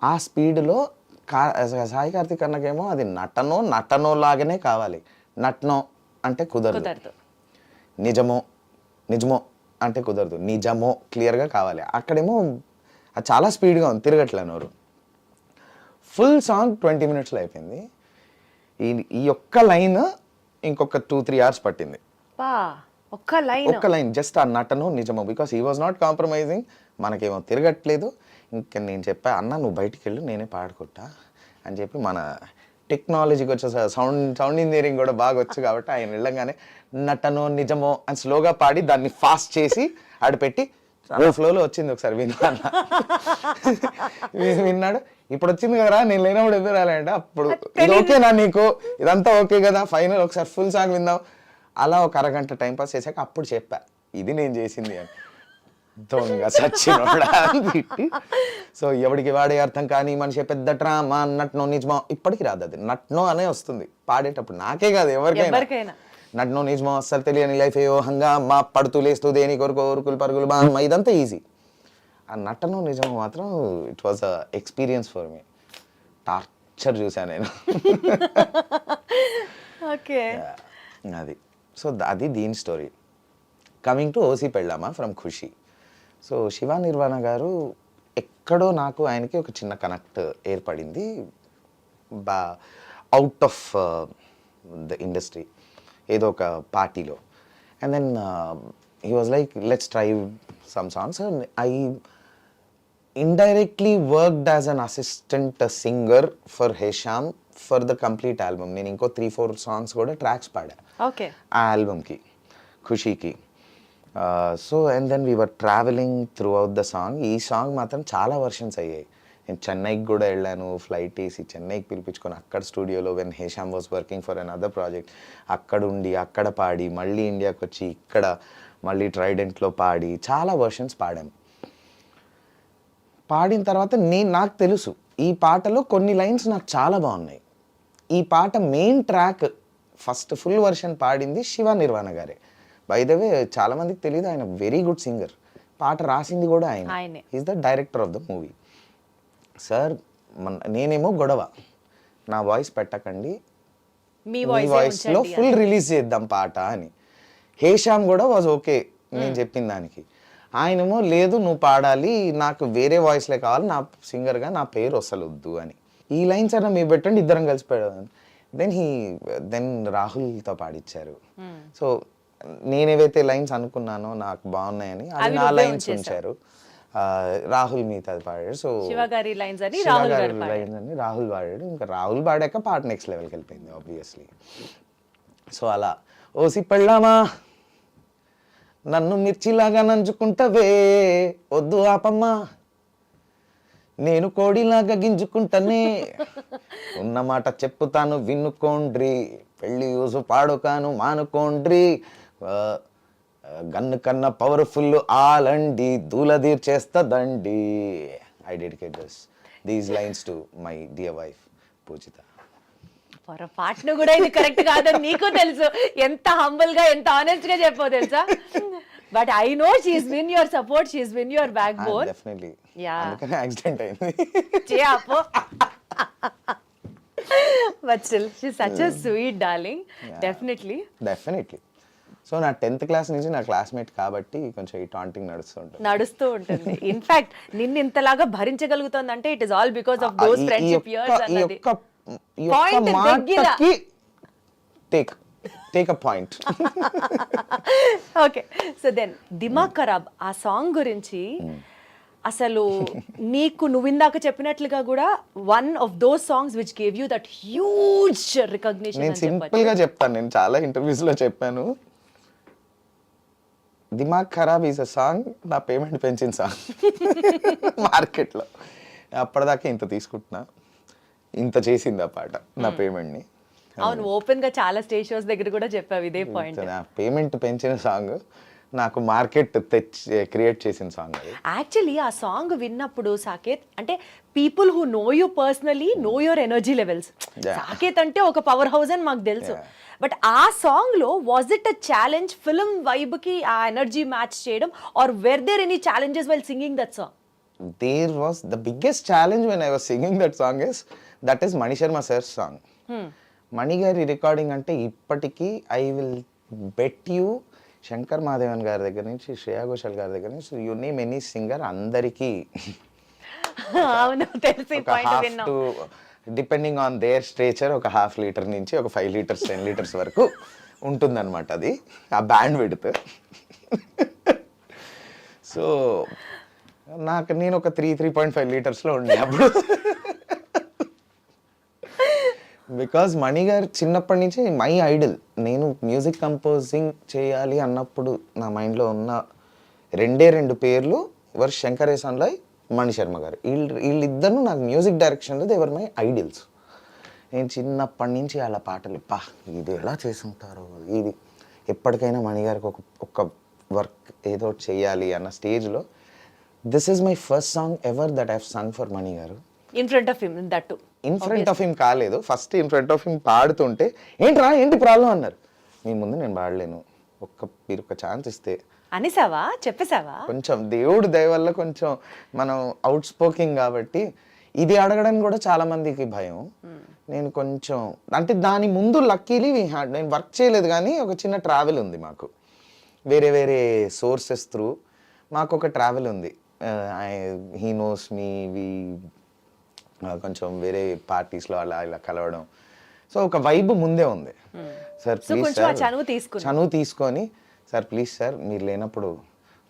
[SPEAKER 3] ఆ స్పీడ్లో సాయి కార్తిక్ అన్నకేమో అది నటనో లాగానే కావాలి. నటనో అంటే కుదరదు, నిజమో అంటే కుదరదు, నిజమో క్లియర్గా కావాలి. అక్కడేమో అది చాలా స్పీడ్గా ఉంది, తిరగట్లే నోరు. ఫుల్ సాంగ్ 20 minutesలో అయిపోయింది. ఈ ఒక్క లైన్ ఇంకొక 2-3 hours పట్టింది. ఒక్క లైన్ జస్ట్ ఆ నటను నిజమో, because he was not compromising. మనకేమో తిరగట్లేదు. ఇంకా నేను చెప్పా, అన్న నువ్వు బయటికి వెళ్ళు నేనే పాడుకుంటా అని చెప్పి, మన టెక్నాలజీకి వచ్చే సౌండ్ ఇంజనీరింగ్ కూడా బాగా వచ్చు కాబట్టి ఆయన వెళ్ళంగానే నటనో నిజమో అని స్లోగా పాడి దాన్ని ఫాస్ట్ చేసి ఆడ పెట్టి ఫ్లోలో వచ్చింది. ఒకసారి విన్నాడు. ఇప్పుడు వచ్చింది కదరా, నేను లేనప్పుడు ఎదురు రాలేంట. అప్పుడు ఇది ఓకేనా నీకు, ఇదంతా ఓకే కదా, ఫైనల్ ఒకసారి ఫుల్ సాంగ్ విందాం. అలా ఒక అరగంట టైంపాస్ చేశాక అప్పుడు చెప్పా ఇది నేను చేసింది అని. దొంగ సచ్చినోడా అని తిట్టి. సో ఎవడికి వాడే అర్థం కానీ మనిషి పెద్ద డ్రామా నట్నో నిజమో ఇప్పటికి రాదు, అది నట్నో అనే వస్తుంది పాడేటప్పుడు. నాకే కాదు ఎవరికైనా నట్నో నిజమో అస్సలు తెలియని లైఫ్ ఏయో హంగామా పడుతూ లేస్తూ దేని కొరకు ఊరుకులు పరుగులు బామ్మ, ఇదంతా ఈజీ. ఆ నటనో నిజమో మాత్రం it was a experience for me. Torture చూసాను నేను.
[SPEAKER 2] ఓకే,
[SPEAKER 3] అది. సో అది దీని స్టోరీ. కమింగ్ టు ఓసి పెళ్ళామా ఫ్రమ్ ఖుషి. సో శివ నిర్వాణ గారు ఎక్కడో నాకు ఆయనకి ఒక చిన్న కనెక్ట్ ఏర్పడింది, అవుట్ ఆఫ్ ద ఇండస్ట్రీ, ఏదో ఒక పార్టీలో. And then he was like let's try some songs. I indirectly worked as an assistant singer for Hesham for the complete album. నేను ఇంకో 3-4 songs కూడా ట్రాక్స్ పాడా ఆ ఆల్బమ్కి, ఖుషీకి. So and then we were travelling throughout the song. ఈ song మాత్రం చాలా వర్షన్స్ అయ్యాయి. నేను చెన్నైకి కూడా వెళ్ళాను, ఫ్లైట్ వేసి చెన్నైకి పిలిపించుకొని అక్కడ స్టూడియోలో when Hesham was working for an other project అక్కడ ఉండి అక్కడ పాడి, మళ్ళీ ఇండియాకి వచ్చి ఇక్కడ మళ్ళీ ట్రైడెంట్లో పాడి చాలా వర్షన్స్ పాడాను. పాడిన తర్వాత నాకు తెలుసు ఈ పాటలో కొన్ని లైన్స్ నాకు చాలా బాగున్నాయి. ఈ పాట main track first full version పాడింది శివ నిర్వాణ గారే. బై ద వే చాలా మందికి తెలియదు, ఆయన వెరీ గుడ్ సింగర్. పాట రాసింది కూడా ఆయన. Is the director of the movie. Sir నేనేమో గొడవ, నా వాయిస్ పెట్టకండి, మీ వాయిస్లో ఫుల్ రిలీజ్ చేద్దాం పాట అని. హేషామ్ కూడా వాజ్ ఓకే నేను చెప్పిన దానికి. ఆయనేమో లేదు నువ్వు పాడాలి, నాకు వేరే వాయిస్లే కావాలి, నా సింగర్గా నా పేరు అసలు వద్దు అని. ఈ లైన్స్ అయినా మీరు పెట్టండి ఇద్దరం కలిసి పాడాను. దెన్ రాహుల్తో పాడిచ్చారు. సో నేనేవైతే లైన్స్ అనుకున్నానో నాకు బాగున్నాయని అది నా లైన్స్ ఉంచారు. రాహుల్ మిగతా పాడాడు. సో
[SPEAKER 2] శివ గారి లైన్స్ అని
[SPEAKER 3] రాహుల్ పాడాడు. ఇంకా రాహుల్ పాడాక పాట నెక్స్ట్ లెవెల్కి వెళ్ళిపోయింది ఆబ్వియస్లీ. సో అలా ఓసి పెళ్ళామా నన్ను మిర్చిలాగా నంచుకుంటవే వద్దు ఆపమ్మా, నేను కోడిలాగా గింజుకుంటానే, ఉన్న మాట చెప్పుతాను వినుకోండ్రి, పెళ్ళి యూసు పాడుకాను మానుకోండ్రి, గన్ను కన్నా పవర్ఫుల్ ఆలండి దూలదీర్చేస్తదండి. I dedicate these lines to my dear wife Pujitha.
[SPEAKER 2] పొరపాటును కూడా ఇది కరెక్ట్ కాదని నీకు తెలుసు, ఎంత హంబుల్ గా ఎంత ఆనెస్ట్ గా చెప్పావు తెలుసా. But I know she's been your support, she's been your backbone.
[SPEAKER 3] Definitely. అందుకనే యాక్సిడెంట్ అయింది.
[SPEAKER 2] But still she such a sweet darling. Definitely.
[SPEAKER 3] So నా 10th క్లాస్ నుంచి నా క్లాస్మేట్ కాబట్టి కొంచెం ఈ టాంటింగ్ నడుస్తుంటుంది.
[SPEAKER 2] నడుస్తూ ఉంటుంది. ఇన్ఫాక్ట్ నిన్ను ఇంతలాగా భరించగలుగుతోందంటే it is all because of those friendship years అన్నది పాయింట్ దగ్గర.
[SPEAKER 3] Take a point.
[SPEAKER 2] Okay, so then దిమాగ్ ఖరాబ్ ఆ సాంగ్ గురించి అసలు నీకు నువ్వు ఇందాక చెప్పినట్లుగా కూడా one of those songs which gave you that huge recognition.
[SPEAKER 3] నేను సింపుల్ గా చెప్తాను, నేను చాలా ఇంటర్వ్యూస్ లో చెప్పాను, దిమాగ్ ఖరాబ్ ఈజ్ అ సాంగ్ నా పేమెంట్ పెంచిన సాంగ్ మార్కెట్లో. అప్పటిదాకా ఇంత తీసుకుంటున్నా, ఇంత చేసింది ఆ పాట నా పేమెంట్ ని.
[SPEAKER 2] అవును, ఓపెన్ గా చాలా స్టేజ్ షోస్ దగ్గర కూడా చెప్పావు ఇదే పాయింట్.
[SPEAKER 3] నా పేమెంట్ పెంచిన సాంగ్, నాకు మార్కెట్ క్రియేట్ చేసిన సాంగ్ అది.
[SPEAKER 2] యాక్చువల్లీ ఆ సాంగ్ విన్నప్పుడు సాకేత్, అంటే people who know you personally know your energy levels. Saketh అంటే ఒక పవర్ హౌస్ అని మాకు తెలుసు. బట్ ఆ సాంగ్ లో was it a challenge film vibe కి ఆ ఎనర్జీ మ్యాచ్ చేయడం, or were there any challenges while singing that song?
[SPEAKER 3] There was the biggest challenge when I was singing that song that is Mani Sharma sir's song. Mani గారి recording అంటే ఇప్పటికీ I will bet you Shankar Madhavan గారి దగ్గర నుంచి శ్రేయా ఘోషాల్ గారి దగ్గర నుంచి you name any singer అందరికీ
[SPEAKER 2] అవును తెలిసి పాయింట్ విన్నాం.
[SPEAKER 3] డిపెండింగ్ ఆన్ దేర్ స్ట్రేచర్ ఒక 1/2 లీటర్ నుంచి ఒక 5 లీటర్స్ 10 లీటర్స్ వరకు ఉంటుందన్నమాట అది ఆ బ్యాండ్ విడ్త్. సో నేను ఒక 3.5 లీటర్స్లో ఉండే అప్పుడు. బికాజ్ మణి గారు చిన్నప్పటి నుంచి మై ఐడల్. నేను మ్యూజిక్ కంపోజింగ్ చేయాలి అన్నప్పుడు నా మైండ్లో ఉన్న 2 పేర్లు వర్ శంకర్ ఎహసాన్, మణి శర్మ గారు. వీళ్ళిద్దరూ నాకు మ్యూజిక్ డైరెక్షన్లో దేవర్ మై ఐడియల్స్. నేను చిన్నప్పటి నుంచి వాళ్ళ పాటలు ఇది ఎలా చేసుంటారో, ఇది ఎప్పటికైనా మణి గారికి ఒక వర్క్ ఏదో చేయాలి అన్న స్టేజ్లో this is my first song ever that I've sung for Mani garu.
[SPEAKER 2] In front of him, that too
[SPEAKER 3] in front of him కాలేదు, first in front of him పాడుతుంటే ఏంటి ప్రాబ్లం అన్నారు. మీ ముందు నేను పాడలేను, మీరు ఒక ఛాన్స్ ఇస్తే
[SPEAKER 2] అనేసావా, చెప్పేసావా?
[SPEAKER 3] కొంచెం దేవుడు దయ వల్ల కొంచెం మనం అవుట్ స్పోకింగ్ కాబట్టి ఇది అడగడానికి కూడా చాలా మందికి భయం. నేను కొంచెం అంటే దాని ముందు లక్కీలీ నేను వర్క్ చేయలేదు, కానీ ఒక చిన్న ట్రావెల్ ఉంది మాకు, వేరే సోర్సెస్ త్రూ మాకు ఒక ట్రావెల్ ఉంది. హీ నోస్ మీ, కొంచెం వేరే పార్టీస్లో ఇలా కలవడం. సో ఒక వైబ్ ముందే ఉంది. సార్ ప్లీజ్ సార్ చనువు తీసుకొని సార్ ప్లీజ్ సార్ మీరు లేనప్పుడు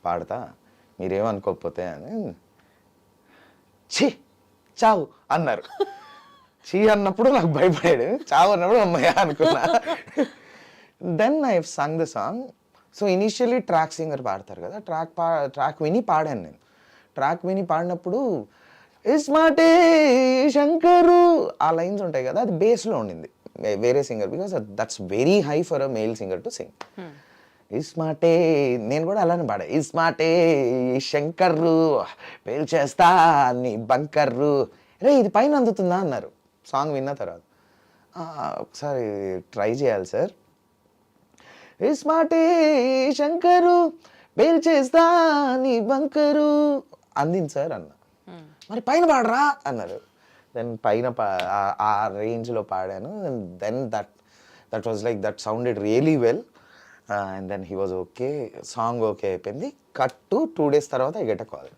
[SPEAKER 3] పాడతా, మీరేమనుకోకపోతే అని. చావు అన్నారు. అన్నప్పుడు నాకు భయపడాడు, చావు అన్నప్పుడు అమ్మాయి అనుకున్నా. Then I sung the song. So initially track singer పాడతారు కదా, ట్రాక్ విని పాడాను నేను. ట్రాక్ విని పాడినప్పుడు ఇస్మాటే శంకరు ఆ లైన్స్ ఉంటాయి కదా, అది బేస్లో ఉండింది వేరే singer, because that's very high for a male singer to sing. ఇస్మాటే నేను కూడా అలానే పాడా, ఇస్మాటే శంకర్రు పేల్చేస్తా నీ బంకర్రు, రే ఇది పైన అందుతుందా అన్నారు సాంగ్ విన్న తర్వాత. ఒకసారి ట్రై చేయాలి సార్. ఇస్మాటే శంకరు పేల్చేస్తా నీ బంకరు అందింది సార్ అన్న. మరి పైన పాడరా అన్నారు. దెన్ పైన ఆ రేంజ్లో పాడాను. Then that was like that sounded really well. And then he was okay, song okay అయిపోయింది. కట్ టు 2 days తర్వాత ఐ గెట్ అ కాల్,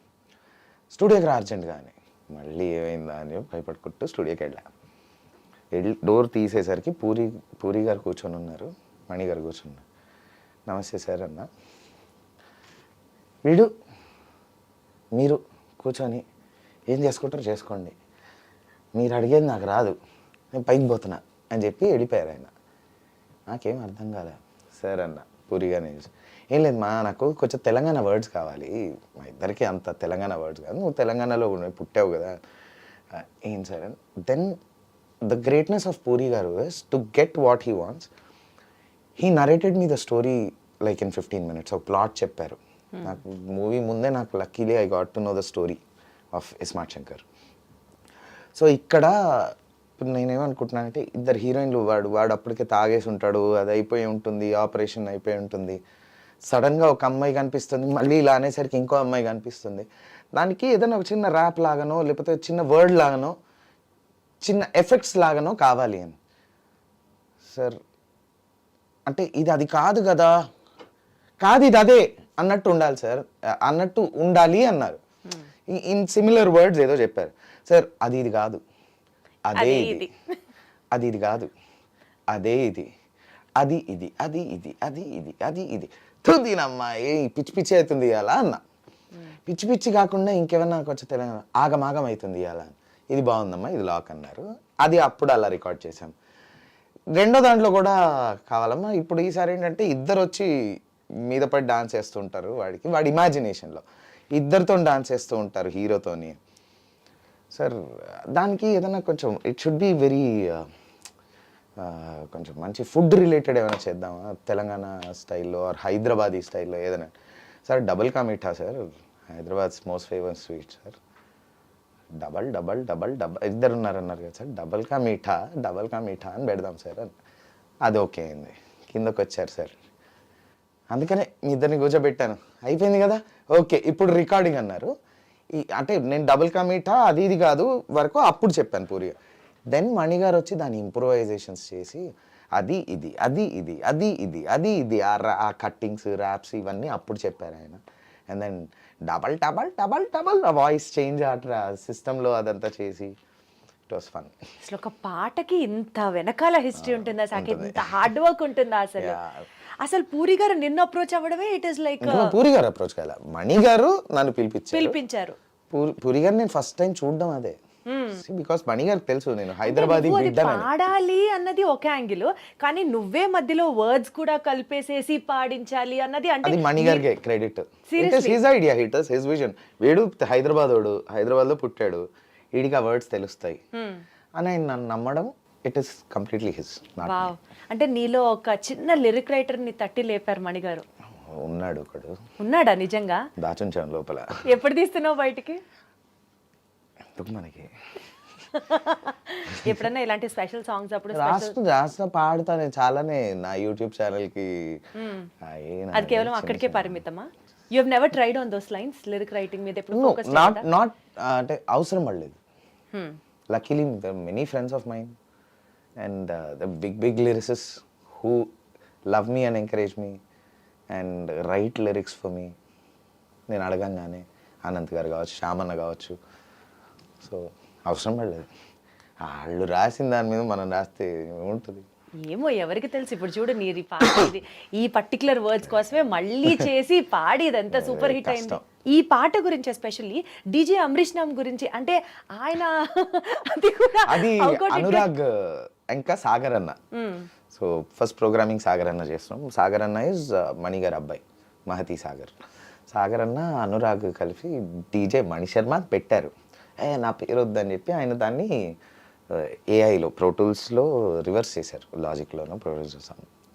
[SPEAKER 3] స్టూడియోకి రా అర్జెంట్గా అని. మళ్ళీ ఏమైందా అని భయపడుకుంటూ స్టూడియోకి వెళ్ళి డోర్ తీసేసరికి పూరి గారు కూర్చొని ఉన్నారు, మణి గారు కూర్చున్నారు. నమస్తే సార్ అన్న. మీరు కూర్చొని ఏం చేసుకుంటారో చేసుకోండి, మీరు అడిగేది నాకు రాదు, నేను పైకి పోతున్నా అని చెప్పి వెళ్ళిపోయారు ఆయన. నాకేం అర్థం కాలే. సార్ అన్న పూరిగానే, ఏం లేదు నాకు కొంచెం తెలంగాణ వర్డ్స్ కావాలి, మా ఇద్దరికి అంత తెలంగాణ వర్డ్స్ కాదు, నువ్వు తెలంగాణలో పుట్టావు కదా. ఏం సార్ అని. Then the greatness of Puri garu is to get what he wants. He narrated me the story like in 15 minutes. ఒక ప్లాట్ చెప్పారు నాకు. మూవీ ముందే నాకు luckily I got to know the story of iSmart Shankar. So ఇక్కడ నేనేమనుకుంటున్నానంటే, 2 హీరోయిన్లు, వాడు అప్పటికే తాగేసి ఉంటాడు, అది అయిపోయి ఉంటుంది, ఆపరేషన్ అయిపోయి ఉంటుంది, సడన్గా ఒక అమ్మాయి కనిపిస్తుంది, మళ్ళీ ఇలా అనేసరికి ఇంకో అమ్మాయి కనిపిస్తుంది. దానికి ఏదైనా ఒక చిన్న ర్యాప్ లాగానో లేకపోతే చిన్న వర్డ్ లాగానో చిన్న ఎఫెక్ట్స్ లాగానో కావాలి అని. సార్ అంటే ఇది అది కాదు కదా కాదు ఇది అదే అన్నట్టు ఉండాలి సార్, అన్నట్టు ఉండాలి అన్నారు. ఇన్ సిమిలర్ వర్డ్స్ ఏదో చెప్పారు సార్. అది ఇది కాదు, అదే ఇది, అది ఇది కాదు, అదే ఇది, అది ఇది, అది ఇది, అది ఇది, అది ఇది. తుదినమ్మా ఏ పిచ్చి పిచ్చి అవుతుంది ఇవాళ అన్న. పిచ్చి పిచ్చి కాకుండా ఇంకేమన్నా కొంచెం తెలంగాణ ఆగమాగం అవుతుంది ఇవాళ. ఇది బాగుందమ్మా, ఇది లాక్ అన్నారు. అది అప్పుడు అలా రికార్డ్ చేశాం. రెండో దాంట్లో కూడా కావాలమ్మా. ఇప్పుడు ఈసారి ఏంటంటే ఇద్దరు వచ్చి మీద పడి డాన్స్ చేస్తూ ఉంటారు. వాడి ఇమాజినేషన్లో ఇద్దరితో డాన్స్ చేస్తూ ఉంటారు హీరోతోని. సార్ దానికి ఏదైనా కొంచెం ఇట్ షుడ్ బి వెరీ కొంచెం మంచి ఫుడ్ రిలేటెడ్ ఏమైనా చేద్దామా, తెలంగాణ స్టైల్లో ఆర్ హైదరాబాదీ స్టైల్లో ఏదైనా. Sir double ka meetha sir, Hyderabad's most famous sweet sir. Double double double double ఇద్దరు ఉన్నారన్నారు కదా సార్, డబల్ కా మీఠా అని పెడదాం సార్ అని. అది ఓకే అయింది. కిందకు వచ్చారు సార్. అందుకనే మీ ఇద్దరిని కూర్చోబెట్టాను. అయిపోయింది కదా, ఓకే ఇప్పుడు రికార్డింగ్ అన్నారు. అంటే నేను డబుల్ కా మీఠా అది ఇది కాదు వరకు అప్పుడు చెప్పాను పూరిగా. దెన్ మణిగారు వచ్చి దాని ఇంప్రూవైజేషన్స్ చేసి అది ఇది, అది ఇది, అది ఇది, అది ఇది, ఆ కట్టింగ్స్ ర్యాప్స్ ఇవన్నీ అప్పుడు చెప్పారు ఆయన. And then double double double double voice change ఆ సిస్టంలో అదంతా చేసి ఇట్ వాస్ ఫన్.
[SPEAKER 2] అసలు ఒక పాటకి ఇంత వెనకాల హిస్టరీ ఉంటుందా సార్, ఇంత హార్డ్ వర్క్ ఉంటుందా అసలు? అసలు పూరి గారు నిన్ను అప్రోచ్ అవ్వడమే ఇట్ ఇస్ లైక్.
[SPEAKER 3] పూరి గారు అప్రోచ్ కాల, మణి గారు నన్ను
[SPEAKER 2] పిలిపించారు.
[SPEAKER 3] పూరి గారు నేను ఫస్ట్ టైం చూడడం అదే. బికాస్ మణి గారికి తెలుసు నేను హైదరాబాదీ
[SPEAKER 2] పాడాలి అన్నది ఒక యాంగిల్, కానీ నువ్వే మధ్యలో వర్డ్స్ కూడా కలిపేసేసి పాడించాలి అన్నది అంటే
[SPEAKER 3] అది మణి గారికి credit. It is his idea, it is his vision. వీడు హైదరాబాద్ లో పుట్టాడు, వీడికి ఆ వర్డ్స్ తెలుస్తాయి అని ఆయన నన్ను నమ్మడం. It is completely his.
[SPEAKER 2] Wow. అంటే నీలో ఒక చిన్న లిరిక్ రైటర్ ని తట్టి లేపారు మణి గారు.
[SPEAKER 3] ఉన్నాడు ఒకడు.
[SPEAKER 2] ఉన్నాడా నిజంగా?
[SPEAKER 3] దాచుంచాను లోపల.
[SPEAKER 2] ఎప్పుడు తీస్తున్నావు బయటికి?
[SPEAKER 3] మనకి
[SPEAKER 2] ఎప్పుడన్నా ఇలాంటి స్పెషల్ సాంగ్స్ అప్పుడు
[SPEAKER 3] రాస్తా పాడుతా నేను చాలానే నా యూట్యూబ్ ఛానల్ కి.
[SPEAKER 2] అది కేవలం అక్కడికే పరిమితమా? You have never tried on those lines, lyric writing మీద ఎప్పుడు ఫోకస్ చేయలేదా?
[SPEAKER 3] నాట్ అంటే అవసరం పడలేదు. Luckily many friends of mind and the big lyricists who love me and encourage me and write lyrics for me. నేను అడగంగానే అనంత్ గారు కావచ్చు, శ్యామన్న కావచ్చు. సో అవసరం పడలేదు. వాళ్ళు రాసిన దాని మీద మనం రాస్తే ఉంటుంది.
[SPEAKER 2] ఏమో ఎవరికి తెలుసు. ఇప్పుడు చూడు నీ పాట ఈ పర్టికులర్ వర్డ్స్ కోసమే మళ్ళీ చేసి పాడి ఇదంతా సూపర్ హిట్ అయింది. ఈ పాట గురించి ఎస్పెషల్లీ డీజే అమరీష్ నామ్ గురించి అంటే ఆయన
[SPEAKER 3] అది అనురాగ్ ఇంకా సాగర్ అన్న. సో ఫస్ట్ ప్రోగ్రామింగ్ సాగర్ అన్న చేస్తున్నాం. సాగర్ అన్న ఇస్ మణిగారు అబ్బాయి, మహతి సాగర్. సాగర్ అన్న అనురాగ్ కలిపి డీజే మణి శర్మ పెట్టారు. నా పేరు వద్దని చెప్పి ఆయన దాన్ని ఏఐలో ప్రోటూల్స్లో రివర్స్ చేశారు. లాజిక్లోనో ప్రొడ్యూసర్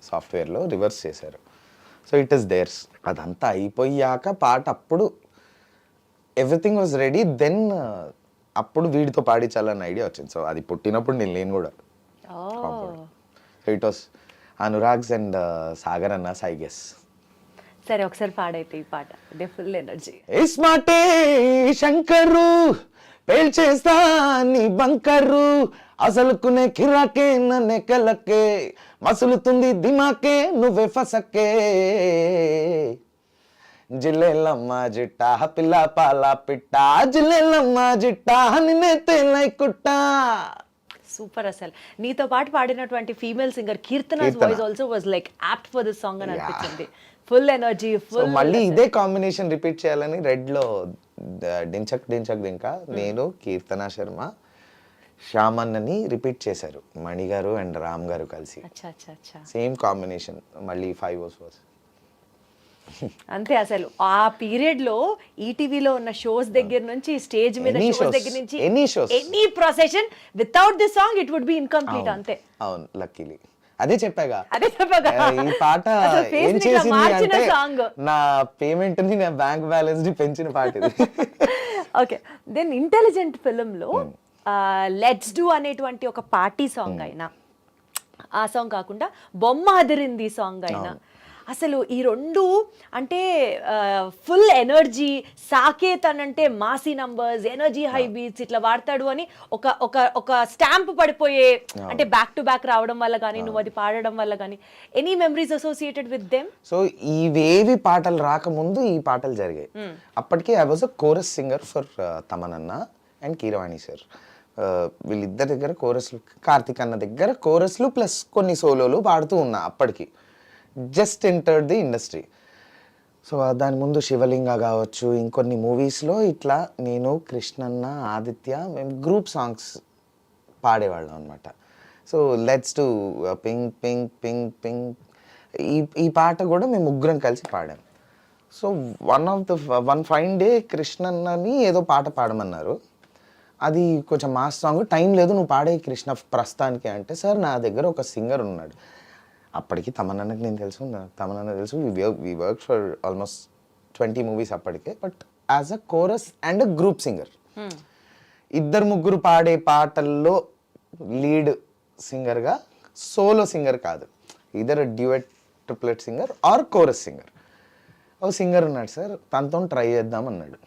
[SPEAKER 3] సాఫ్ట్వేర్లో రివర్స్ చేశారు. So it is there's. అదంతా అయిపోయాక పాట అప్పుడు ఎవ్రీథింగ్ వాజ్ రెడీ. దెన్ అప్పుడు వీడితో పాడించాలన్న ఐడియా వచ్చింది. సో అది పుట్టినప్పుడు నేను కూడా. So it was Anurag's and Sagar అన్న ఐ గెస్.
[SPEAKER 2] సరే ఒకసారి పాడైతే ఈ పాట ఫుల్ ఎనర్జీ.
[SPEAKER 3] ఇస్మాటే శంకరు పేల్చేస్తా నీ బంకరు, అసలుకునే కిరాకే నెక్కలకే, మసులుతుంది దిమాకే నువ్వే ఫసకే, జిల్లెలమ్మ జిట్టా పిల్ల పాల పిట్ట, జిల్లెలమ్మ జిట్టా నిన్నే తేలై కుట్టా.
[SPEAKER 2] సూపర్. అసలు నీతో పాటు పాడినటువంటి female singer Keerthana's voice also was like apt for this song అని అనిపించింది. Full energy, full.
[SPEAKER 3] మళ్ళీ ఇదే కాంబినేషన్ రిపీట్ చేయాలని రెడ్ లో డించక్ డింకా నేను, కీర్తనా శర్మ, శ్యామన్నని రిపీట్ చేశారు మణి గారు అండ్ రామ్ గారు కలిసి. సేమ్ కాంబినేషన్ మళ్ళీ 5 hours.
[SPEAKER 2] అంతే. అసలు ఆ పీరియడ్ లో ఈటీవీలో ఉన్న షోస్ దగ్గర నుంచి స్టేజ్ మీద షోస్ దగ్గర నుంచి any procession without this song it would be incomplete. అంతే.
[SPEAKER 3] అవును, లక్కీలీ అదే చెప్పాగా ఈ పాట
[SPEAKER 2] ఏం చేసింది అంటే
[SPEAKER 3] నా పేమెంట్ ని నా బ్యాంక్ బ్యాలెన్స్ ని పెంచిన పాట ఇది.
[SPEAKER 2] ఓకే. దెన్ ఇంటెలిజెంట్ ఫిల్మ్ లో లెట్స్ డూ అనేటువంటి ఒక పార్టీ సాంగ్ అయినా, ఆ సాంగ్ కాకుండా బొమ్మ అదిరింది సాంగ్ అయినా, అసలు ఈ రెండు అంటే ఫుల్ ఎనర్జీ, సాకేత్ అని అంటే Masih numbers, energy high beats ఇట్లా వాడతాడు అని ఒక ఒక ఒక స్టాంప్ పడిపోయే, అంటే బ్యాక్ టు బ్యాక్ రావడం వల్ల కానీ నువ్వు అది పాడడం వల్ల కానీ any memories associated with them?
[SPEAKER 3] So ఇవేవి పాటలు రాకముందు ఈ పాటలు జరిగాయి. అప్పటికి I was a chorus singer for తమనన్న అండ్ కీరవాణి సార్. వీళ్ళిద్దరి దగ్గర కోరస్లు, కార్తిక్ అన్న దగ్గర కోరస్లు ప్లస్ కొన్ని సోలోలు పాడుతూ ఉన్నా అప్పటికి. Just entered the industry. So దాని ముందు శివలింగ కావచ్చు, ఇంకొన్ని మూవీస్లో ఇట్లా నేను, కృష్ణన్న, ఆదిత్య మేము గ్రూప్ సాంగ్స్ పాడేవాళ్ళం అనమాట. So let's do ping ping ping ping, ఈ పాట కూడా మేము ముగ్గురం కలిసి పాడాం. సో వన్ ఫైన్ డే కృష్ణన్నని ఏదో పాట పాడమన్నారు. అది కొంచెం మాస్ సాంగ్, టైం లేదు నువ్వు పాడే కృష్ణ ప్రస్తుతానికి అంటే, సార్ నా దగ్గర ఒక సింగర్ ఉన్నాడు. అప్పటికి తమన్నకి నేను తమన్న తెలుసు. We work for almost 20 movies అప్పటికే. But as a chorus and a group singer, ఇద్దరు ముగ్గురు పాడే పాటల్లో లీడ్ సింగర్గా, సోలో సింగర్ కాదు, either duet, triplet singer or chorus singer. ఒక సింగర్ ఉన్నాడు సార్, తనతో ట్రై చేద్దాం అన్నాడు.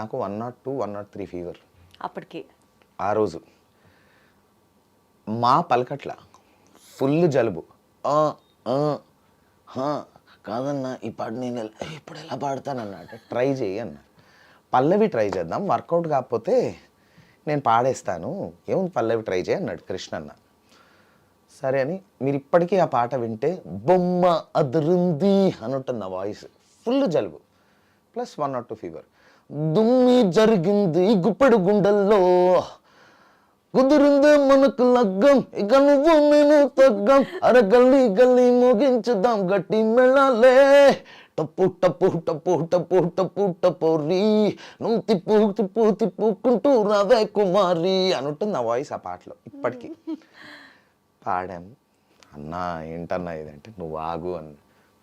[SPEAKER 3] నాకు 102, 103 ఫీవర్
[SPEAKER 2] అప్పటికి.
[SPEAKER 3] ఆ రోజు మా పలకట్ల ఫుల్ జలుబు. కాదన్నా ఈ పాట నేను ఇప్పుడు ఎలా పాడతానన్నా. ట్రై చేయి అన్న. పల్లవి ట్రై చేద్దాం, వర్కౌట్ కాకపోతే నేను పాడేస్తాను, ఏముంది పల్లవి ట్రై చేయి అన్నాడు కృష్ణన్న. సరే అని మీరు ఇప్పటికీ ఆ పాట వింటే బొమ్మ అదురుంది అని ఉంటుంది నా వాయిస్. ఫుల్ జలుబు ప్లస్ 102 ఫీవర్. దుమ్మి జరిగింది గుప్పెడు గుండెల్లో, కుదిరిందే మనకు లగ్గం, ఇక నువ్వు నేను తగ్గం, అరగల్లి గల్లి మోగించుదాం గట్టి మెళాలే, టప్పు టప్పు టప్పు టప్పు టప్పు టపోరి, నువ్వు తిప్పు తిప్పు తిప్పుకుంటూ రావే కుమారి అని ఉంటుంది నా వాయిస్ ఆ పాటలో. ఇప్పటికీ పాడాం. అన్నా ఏంటన్నా ఇదంటే, నువ్వు ఆగు అని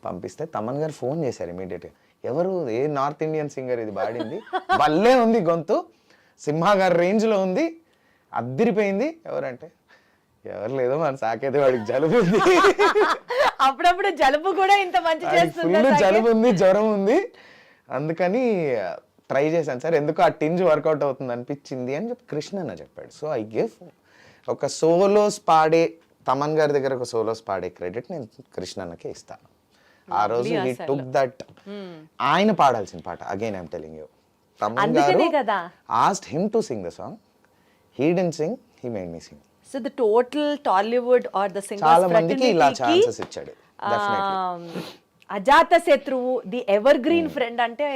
[SPEAKER 3] పంపిస్తే తమన్ గారు ఫోన్ చేశారు ఇమీడియట్గా. ఎవరు, ఏ నార్త్ ఇండియన్ సింగర్ ఇది పాడింది, భలే ఉంది గొంతు, సింహ గారి రేంజ్లో ఉంది, అద్దిరిపోయింది. ఎవరంటే ఎవరు లేదో మన సాకేతే, వాడికి జలుబు ఉంది.
[SPEAKER 2] అప్పుడప్పుడు జలుబు కూడా ఇంత మంచి చేస్తుంది.
[SPEAKER 3] ఫుల్ జలుబు ఉంది, జ్వరం ఉంది, అందుకని ట్రై చేశాను సార్, ఎందుకు ఆ టింజ్ వర్కౌట్ అవుతుంది అనిపించింది అని చెప్పి కృష్ణన్న చెప్పాడు. సో ఐ గివ్ ఒక సోలోస్ పాడే, తమన్ గారి దగ్గర ఒక సోలోస్ పాడే క్రెడిట్ నేను కృష్ణన్నకే ఇస్తాను. ఆ రోజు హీ టుక్ దట్. ఆయన పాడాల్సిన పాట, again I'm telling you, Thaman garu asked him to sing the song, he didn't sing, he made me sing.
[SPEAKER 2] So the total Tollywood or the singers
[SPEAKER 3] చాలా మందికి ఇలా ఛాన్సెస్ ఇచ్చాడు.
[SPEAKER 2] అజాత శత్రువు, ది ఎవర్ గ్రీన్ ఫ్రెండ్ అంటే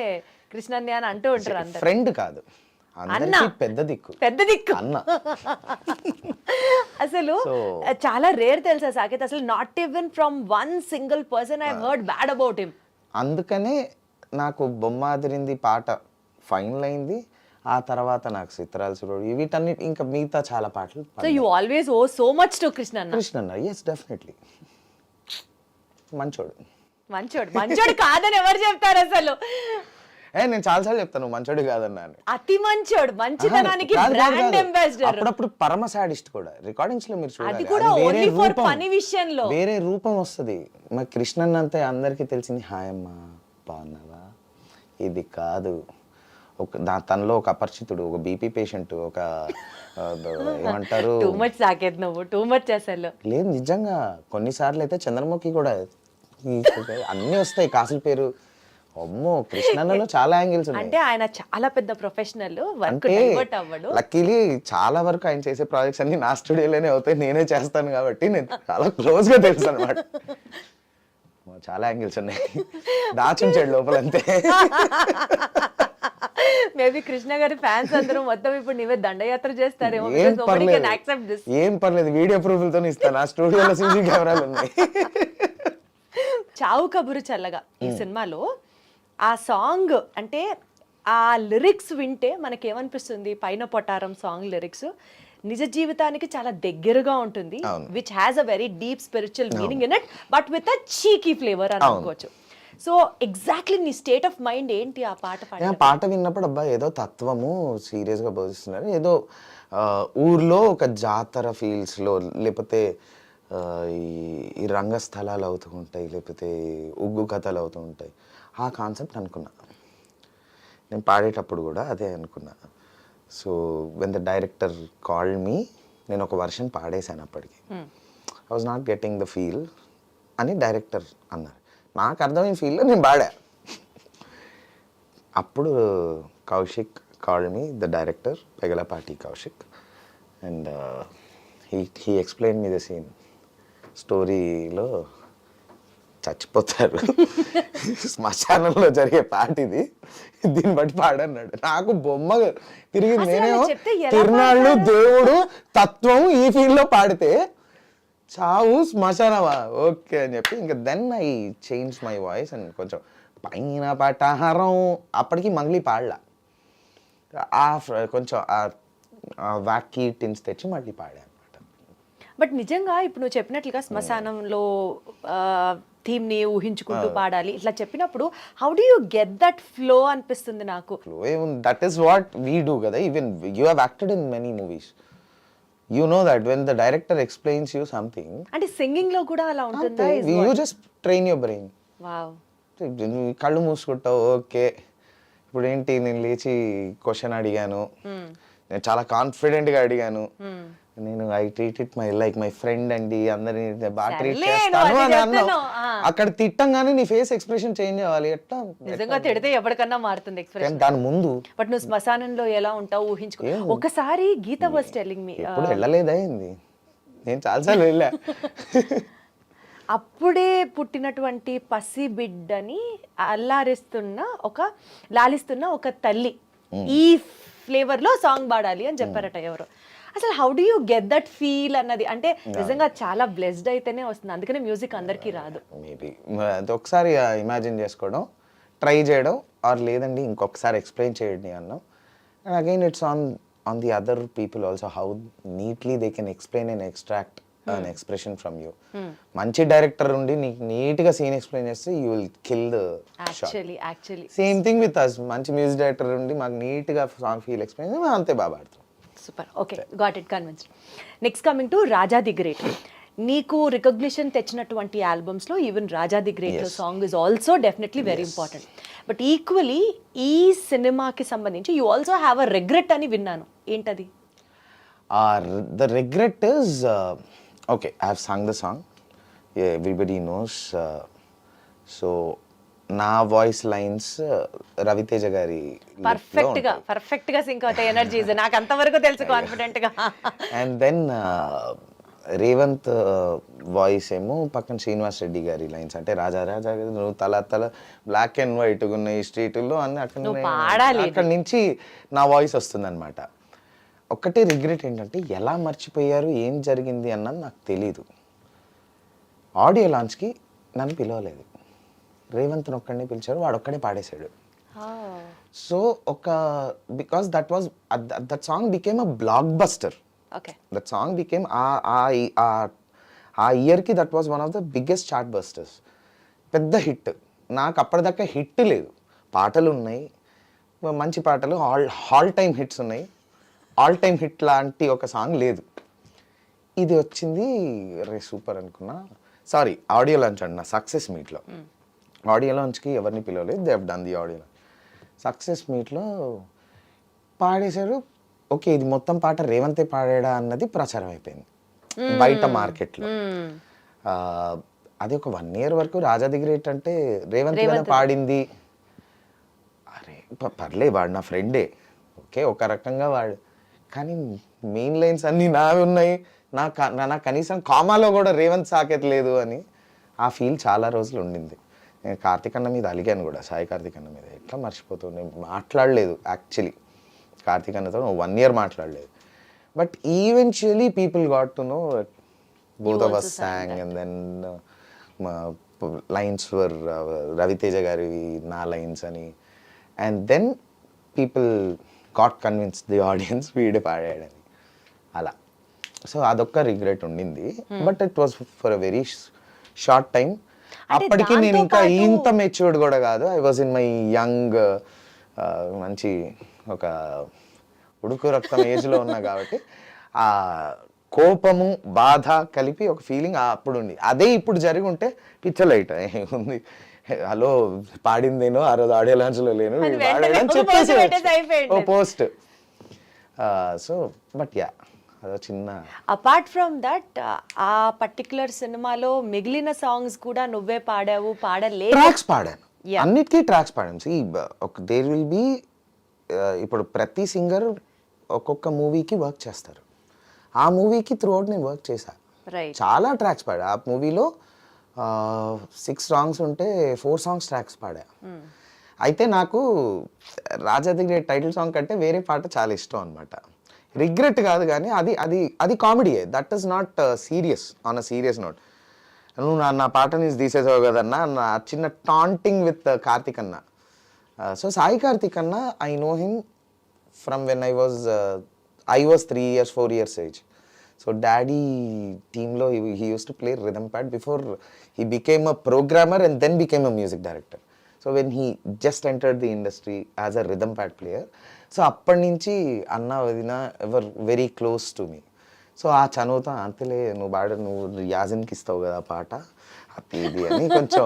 [SPEAKER 2] కృష్ణన్య అని అంటూ ఉంటారు అందరు.
[SPEAKER 3] ఫ్రెండ్ కాదు, అందరికీ పెద్ద దిక్కు,
[SPEAKER 2] పెద్ద దిక్కు
[SPEAKER 3] అన్న.
[SPEAKER 2] అసలు చాలా రేర్ తెలుసా సాకేత్, అసలు not even from one single person I heard bad about him.
[SPEAKER 3] అందుకనే నాకు బొమ్మ అదిరింది పాట ఫైనల్ అయింది. ఆ తర్వాత నాకు సిత్రాల సురుడు, వీటన్నిటి ఇంకా మిగతా చాలా పాటలు.
[SPEAKER 2] So you always owe so much to కృష్ణన్న.
[SPEAKER 3] Yes definitely. మంచోడు
[SPEAKER 2] మంచోడు కాదని ఎవరు చెప్తారు అసలు?
[SPEAKER 3] నేను చాలాసార్లు చెప్తాను మంచోడు కాదన్నా అని.
[SPEAKER 2] అతి మంచోడు, మంచితనానికి బ్రాండ్ అంబాసిడర్.
[SPEAKER 3] అప్పుడప్పుడు పరమ సాడిస్ట్ కూడా. రికార్డింగ్స్ లో మీరు
[SPEAKER 2] అది కూడా ఓన్లీ ఫర్ ఫనీ విషయంలో
[SPEAKER 3] వేరే రూపం వస్తుంది. మా కృష్ణన్ అంతే అందరికీ తెలిసింది, హాయమ్మా బాగున్నావా, ఇది కాదు. తనలో ఒక అపరిచితుడు, ఒక బీపీ పేషెంట్, ఒక ఏమంటారు,
[SPEAKER 2] టూ మచ్ సాకేత్, నువ్వు టూ మచ్ అసలు.
[SPEAKER 3] లేదు నిజంగా, కొన్నిసార్లు అయితే చంద్రముఖి కూడా అన్నీ వస్తాయి కాసుల పేరు. అమ్మో, కృష్ణన్నలో చాలా యాంగిల్స్ ఉన్నాయి.
[SPEAKER 2] అంటే ఆయన చాలా పెద్ద ప్రొఫెషనల్, వర్క్ డైవర్ట్ అవ్వడు.
[SPEAKER 3] లక్కీలీ చాలా వరకు ఆయన చేసే ప్రాజెక్ట్స్ అన్ని నా స్టూడియోలోనే అవుతాయి, నేనే చేస్తాను కాబట్టి నేను చాలా క్లోజ్ గా తెలుసు అనమాట. చాలా యాంగిల్స్ ఉన్నాయి, దాచుంచాడు లోపల అంతే.
[SPEAKER 2] మేబీ కృష్ణ గారి ఫ్యాన్స్ అందరూ మొత్తం ఇప్పుడు నీవే దండయాత్ర చేస్తారేమో.
[SPEAKER 3] ఏం పర్లేదు, వీడియో ప్రూఫ్లతో ఇస్తాను, ఆ స్టూడియోలో సీసీ కెమెరాలు ఉన్నాయి.
[SPEAKER 2] చావు కబురు చల్లగా ఈ సినిమాలో ఆ సాంగ్, అంటే ఆ లిరిక్స్ వింటే మనకేమనిపిస్తుంది, పైన పొటారం సాంగ్ లిరిక్స్ నిజ జీవితానికి చాలా దగ్గరగా ఉంటుంది, which has a very deep spiritual meaning in it, but with a cheeky flavour అని అనుకోవచ్చు. సో ఎగ్జాక్ట్లీ నీ స్టేట్ ఆఫ్ మైండ్ ఏంటి ఆ పాట
[SPEAKER 3] పాట విన్నప్పుడు? అబ్బా ఏదో తత్వము సీరియస్ గా బోధిస్తున్నారు, ఏదో ఊర్లో ఒక జాతర ఫీల్స్ లో, లేకపోతే ఈ ఈ రంగస్థలాలు అవుతూ ఉంటాయి, లేకపోతే ఉగ్గు కథలు అవుతూ ఉంటాయి. ఆ కాన్సెప్ట్ అనుకున్నా. నేను పాడేటప్పుడు కూడా అదే అనుకున్నా. So when the director called me, నేను ఒక వర్షన్ పాడేశాను అప్పటికి. I was not getting the feel అని డైరెక్టర్ అన్నారు. నాకు అర్థమైన ఫీల్లో నేను పాడా. అప్పుడు Kaushik called me, the director Pegalapati Kaushik, and he explain me the scene. స్టోరీలో చచ్చిపోతారు, శ్మశానంలో జరిగే పాట ఇది, దీన్ని బట్టి పాడన్నాడు. నాకు బొమ్మ తిరిగింది.
[SPEAKER 2] అసలు
[SPEAKER 3] నేనేమో
[SPEAKER 2] అలా చెప్తే ఎలా
[SPEAKER 3] తిరునాళ్ళు, దేవుడు, తత్వం ఈ ఫీల్డ్లో పాడితే చావు శ్మశానమా, ఓకే అని చెప్పి ఇంకా then I change my voice and కొంచెం పైన పటాహారం అప్పటికి మంగ్లీ పాడలా, కొంచెం వ్యాకీ టిన్స్ తెచ్చి మళ్ళీ పాడా అనమాట.
[SPEAKER 2] బట్ నిజంగా ఇప్పుడు నువ్వు చెప్పినట్లుగా శ్మశానంలో థీమ్ని ఊహించుకుంటూ పాడాలి ఇట్లా చెప్పినప్పుడు how do you get that flow అనిపిస్తుంది నాకు.
[SPEAKER 3] That is what we do కదా. Even you have acted in many movies. You know that when the director explains you something,
[SPEAKER 2] అంటే సింగింగ్ లో కూడా అలా ఉంటుందా?
[SPEAKER 3] you just train your brain.
[SPEAKER 2] Wow.
[SPEAKER 3] నువ్వు కళ్ళు మూసుకుంటావు, ఓకే ఇప్పుడు ఏంటి నేను లేచి క్వశ్చన్ అడిగాను, నేను చాలా కాన్ఫిడెంట్గా అడిగాను, నేను I treat it like my friend అండి, అందరిని బాగా ట్రీట్
[SPEAKER 2] సర్లే,
[SPEAKER 3] చేస్తాను
[SPEAKER 2] నువ్వు
[SPEAKER 3] అని
[SPEAKER 2] అది
[SPEAKER 3] అన్నావు.
[SPEAKER 2] చెప్తున్నావు.
[SPEAKER 3] అక్కడ తిట్టంగానే నీ ఫేస్ ఎక్స్ప్రెషన్ చేంజ్ అవ్వాలి. ఎట్లా
[SPEAKER 2] నిజంగా తిడితే ఎవరికన్నా మారుతుంది ఎక్స్ప్రెషన్.
[SPEAKER 3] దాని ముందు
[SPEAKER 2] బట్ నువ్వు శ్మశానంలో ఎలా ఉంటావు ఊహించుకో. ఒకసారి గీత వాస్ టెల్లింగ్ మీ,
[SPEAKER 3] ఎప్పుడు వెళ్ళలేదా ఏంది, నేను చాలాసార్లు వెళ్ళా.
[SPEAKER 2] అప్పుడే పుట్టినటువంటి పసి బిడ్డని లాలిస్తున్న ఒక తల్లి ఈ ఫ్లేవర్ లో సాంగ్ పాడాలి అని చెప్పారట ఎవరు. అసలు how do you get that feel అన్నది, అంటే నిజంగా చాలా బ్లెస్డ్ అయితేనే వస్తుంది, అందుకనే మ్యూజిక్ అందరికీ రాదు.
[SPEAKER 3] మేబీ అది ఒకసారి ఇమాజిన్ చేసుకోవడం, ట్రై చేయడం, ఆర్ లేదండి ఇంకొకసారి ఎక్స్ప్లెయిన్ చేయండి అన్నాం. And again it's on the other people also how neatly they can explain and extract an expression from you. మంచి డైరెక్టర్ ఉండి నీకు నీట్గా సీన్ ఎక్స్ప్లెయిన్ చేస్తే you will kill the shot.
[SPEAKER 2] Actually
[SPEAKER 3] same thing with us. మంచి music director ఉండి మాకు నీట్గా song feel explain చేస్తే అంతే బాగా పాడతాం.
[SPEAKER 2] Super, okay, got it, convinced. Next coming to Raja the great. నీకు రికగ్నిషన్ తెచ్చినటువంటి ఆల్బమ్స్ లో ఈవెన్ రాజా ది గ్రేట్ లో song is also definitely very important. But equally ఈ సినిమాకి సంబంధించి you also have a regret అని విన్నాను, ఏంటది?
[SPEAKER 3] The regret is, okay, I have sung the song. Yeah, everybody knows. So, నా వాయిస్ లైన్స్ రవితేజ గారి
[SPEAKER 2] perfect గా సింక్ అవుతాయి ఎనర్జీస్, నాకు అంతవరకు తెలుసు కాన్ఫిడెంట్ గా.
[SPEAKER 3] అండ్ దెన్ రేవంత్ వాయిస్ ఏమో పక్కన శ్రీనివాస్ రెడ్డి గారి లైన్స్, అంటే రాజా రాజా నువ్వు తల బ్లాక్ అండ్ వైట్ ఉన్న ఈ స్ట్రీట్లో అన్ని అక్కడ నుంచి నా వాయిస్ వస్తుంది అనమాట. ఒక్కటే రిగ్రెట్ ఏంటంటే ఎలా మర్చిపోయారు, ఏం జరిగింది అన్నది నాకు తెలీదు. ఆడియో లాంచ్కి నన్ను పిలవలేదు, రేవంత్ని ఒక్కడిని పిలిచారు, వాడు ఒక్కడే పాడేశాడు. So because that song became a blockbuster. That song became ఆ ఇయర్కి that was one of the biggest chart busters. పెద్ద హిట్. నాకు అప్పటిదాకా హిట్ లేదు, పాటలు ఉన్నాయి మంచి పాటలు, ఆల్ టైమ్ హిట్స్ ఉన్నాయి, ఆల్ టైమ్ హిట్ లాంటి ఒక సాంగ్ లేదు. ఇది వచ్చింది, రే సూపర్ అనుకున్నా. సారీ, ఆడియో లాంచ్ అన్న సక్సెస్ మీట్లో. ఆడియో లాంచ్కి ఎవరిని పిలవలేదు, they have done the audio launch. Success మీట్లో పాడేశారు. ఓకే, ఇది మొత్తం పాట రేవంతే పాడాడా అన్నది ప్రచారం అయిపోయింది బయట మార్కెట్లో. అది ఒక 1 year వరకు రాజా ది గ్రేట్ అంటే రేవంత్ కదా పాడింది. అరే పర్లేదు, వాడు నా ఫ్రెండే, ఓకే ఒక రకంగా వాడు, కానీ మెయిన్ లైన్స్ అన్నీ నావి ఉన్నాయి, నా కనీసం కామాలో కూడా రేవంత్ సాకేత్ లేదు అని ఆ ఫీల్ చాలా రోజులు ఉండింది. నేను కార్తీక్ అన్న మీద అలిగాను కూడా, సాయి కార్తీక్ అన్న మీద. ఎట్లా మర్చిపోతావు, నేను మాట్లాడలేదు యాక్చువల్లీ కార్తీక్ అన్నతో 1 year మాట్లాడలేదు. But eventually people got to know both of us song, and then lines were Ravi Teja గారివి, నా లైన్స్ అని. And then people got convince the audience వీడే పాడాడని అలా. సో అదొక్క రిగ్రెట్ ఉండింది. But it was for a very short time. అప్పటికి నేను ఇంకా ఇంత మెచ్యూర్డ్ కూడా కాదు. I was in my young, మంచి ఒక ఉడుకు రక్తం ఏజ్లో ఉన్నా కాబట్టి కోపము బాధ కలిపి ఒక ఫీలింగ్ అప్పుడు ఉంది. అదే ఇప్పుడు జరిగి ఉంటే పిచ్చలైట్ ఉంది. హలో పాడిందేనో ఆ రోజు ఆడియో లాంచ్లో లేను
[SPEAKER 2] అది వెంటనే ఒక post పెట్టేసి అయిపోయింది.
[SPEAKER 3] పోస్ట్. సో బట్ యా అదో చిన్న
[SPEAKER 2] అపార్ట్ ఫ్రమ్ దట్ ఆ పర్టికులర్ సినిమాలో మిగిలిన సాంగ్స్ కూడా నువ్వే పాడావు, పాడలేదు.
[SPEAKER 3] ట్రాక్స్ పాడాను.
[SPEAKER 2] Yeah.
[SPEAKER 3] అన్నిటికీ ట్రాక్స్ పాడాను. ఒక దేర్ విల్ బి ఇప్పుడు ప్రతి సింగర్ ఒక్కొక్క మూవీకి వర్క్ చేస్తారు. ఆ మూవీకి త్రూ అవుట్ నేను వర్క్ చేశా.
[SPEAKER 2] రైట్.
[SPEAKER 3] చాలా ట్రాక్స్ పాడా. ఆ మూవీలో 6 సాంగ్స్ ఉంటే 4 సాంగ్స్ ట్రాక్స్ పాడా. అయితే నాకు రాజా ది గ్రేట్ టైటిల్ సాంగ్ కంటే వేరే పాట చాలా ఇష్టం అనమాట. రిగ్రెట్ కాదు కానీ అది అది అది కామెడీయే. That is not serious on a serious note. నువ్వు నా పాటని తీసేసావు కదన్నా నా చిన్న టాంటింగ్ విత్ కార్తిక్ అన్న. సో సాయి కార్తిక్ అన్న I know him from when I was 3 years 4 years age. So daddy టీంలో he use to play rhythm pad before he became a programmer and then became a music director. So when he just entered the industry as a rhythm pad player. So అప్పటి నుంచి అన్న వదిన ever very close to me. So ఆ చనువుతో అంతలే నువ్వు యాజిన్కి ఇస్తావు కదా పాట అది ఇది అని కొంచెం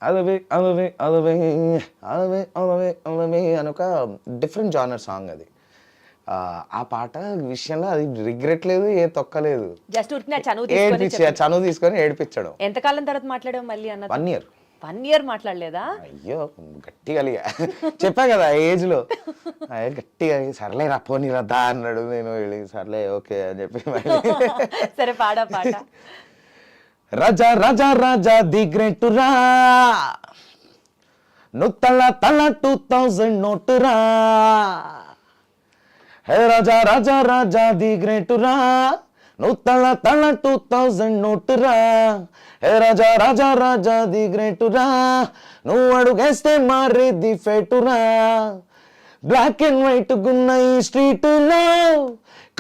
[SPEAKER 3] అలవే అలవే అలవే అలవే అలవే అలవే అని ఒక డిఫరెంట్ జానర్ సాంగ్ అది. ఆ పాట విషయంలో అది రిగ్రెట్ లేదు, ఏ తొక్కలేదు.
[SPEAKER 2] జస్ట్ ఉరికిన
[SPEAKER 3] చనువు తీసుకొని ఏడిపించడం.
[SPEAKER 2] ఎంతకాలం తర్వాత మాట్లాడావు మళ్ళీ అన్న?
[SPEAKER 3] 1 year.
[SPEAKER 2] 1 year మాట్లాడలేదా?
[SPEAKER 3] అయ్యో గట్టిగా చెప్పా కదా ఏజ్లో గట్టిగా సర్లే రా పోనీ రద్దా అన్నాడు. నేను వెళ్ళి సర్లే ఓకే అని చెప్పి
[SPEAKER 2] సరే పాడా పాట.
[SPEAKER 3] రాజా రాజా రాజా ది గ్రేట్ రా నువ్వు తల 2000 నోటు రా. హే రాజా రాజా రాజా ది గ్రేట్ రా నువ్వు తల 2000 నోటు రా. హే రాజా రాజా రాజా ది గ్రేట్ రా నువ్వు అడుగేస్తే మారేది ఫేటురా. బ్లాక్ అండ్ వైట్ గున్న ఈ స్ట్రీటులో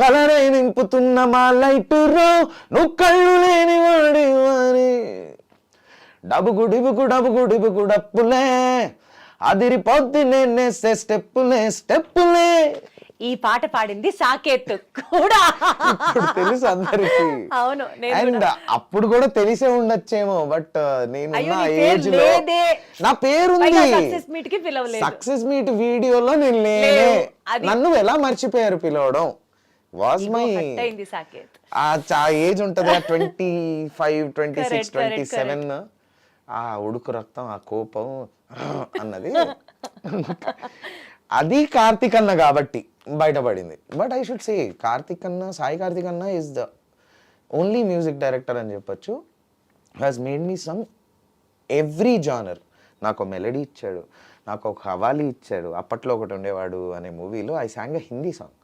[SPEAKER 3] కలరే నింపుతున్న మా లైటు రో. నువ్వు కళ్ళు లేని వాడి వారి డబుగు డిబుగు డబుగు డిబుగు డప్పులే అదిరిపోద్ది నేనేసే స్టెప్పులే.
[SPEAKER 2] ఈ పాట పాడింది సాకేత్ కూడా.
[SPEAKER 3] ఇప్పుడు తెలుసు అందరికి.
[SPEAKER 2] అవును.
[SPEAKER 3] అండ్ అప్పుడు కూడా తెలిసే ఉండొచ్చేమో బట్ నేను ఏజ్ లో నా పేరుంది. సక్సెస్ మీట్ వీడియోలో నేను లేనే. నన్ను ఎలా మర్చిపోయారు పిలవడం. వాజ్ మై ఆ ఏజ్ ఉంటది 25 26 27. ఆ ఉడుకు రక్తం ఆ కోపం అన్నది అది కార్తిక్ అన్న కాబట్టి బయటపడింది. But I should say Sai Karthik అన్న is the only music director అని చెప్పొచ్చు has made me some every genre. నాకు మెలడీ ఇచ్చాడు, నాకు ఒక హవాలీ ఇచ్చాడు. అప్పట్లో ఒకటి ఉండేవాడు అనే మూవీలో I song a Hindi song.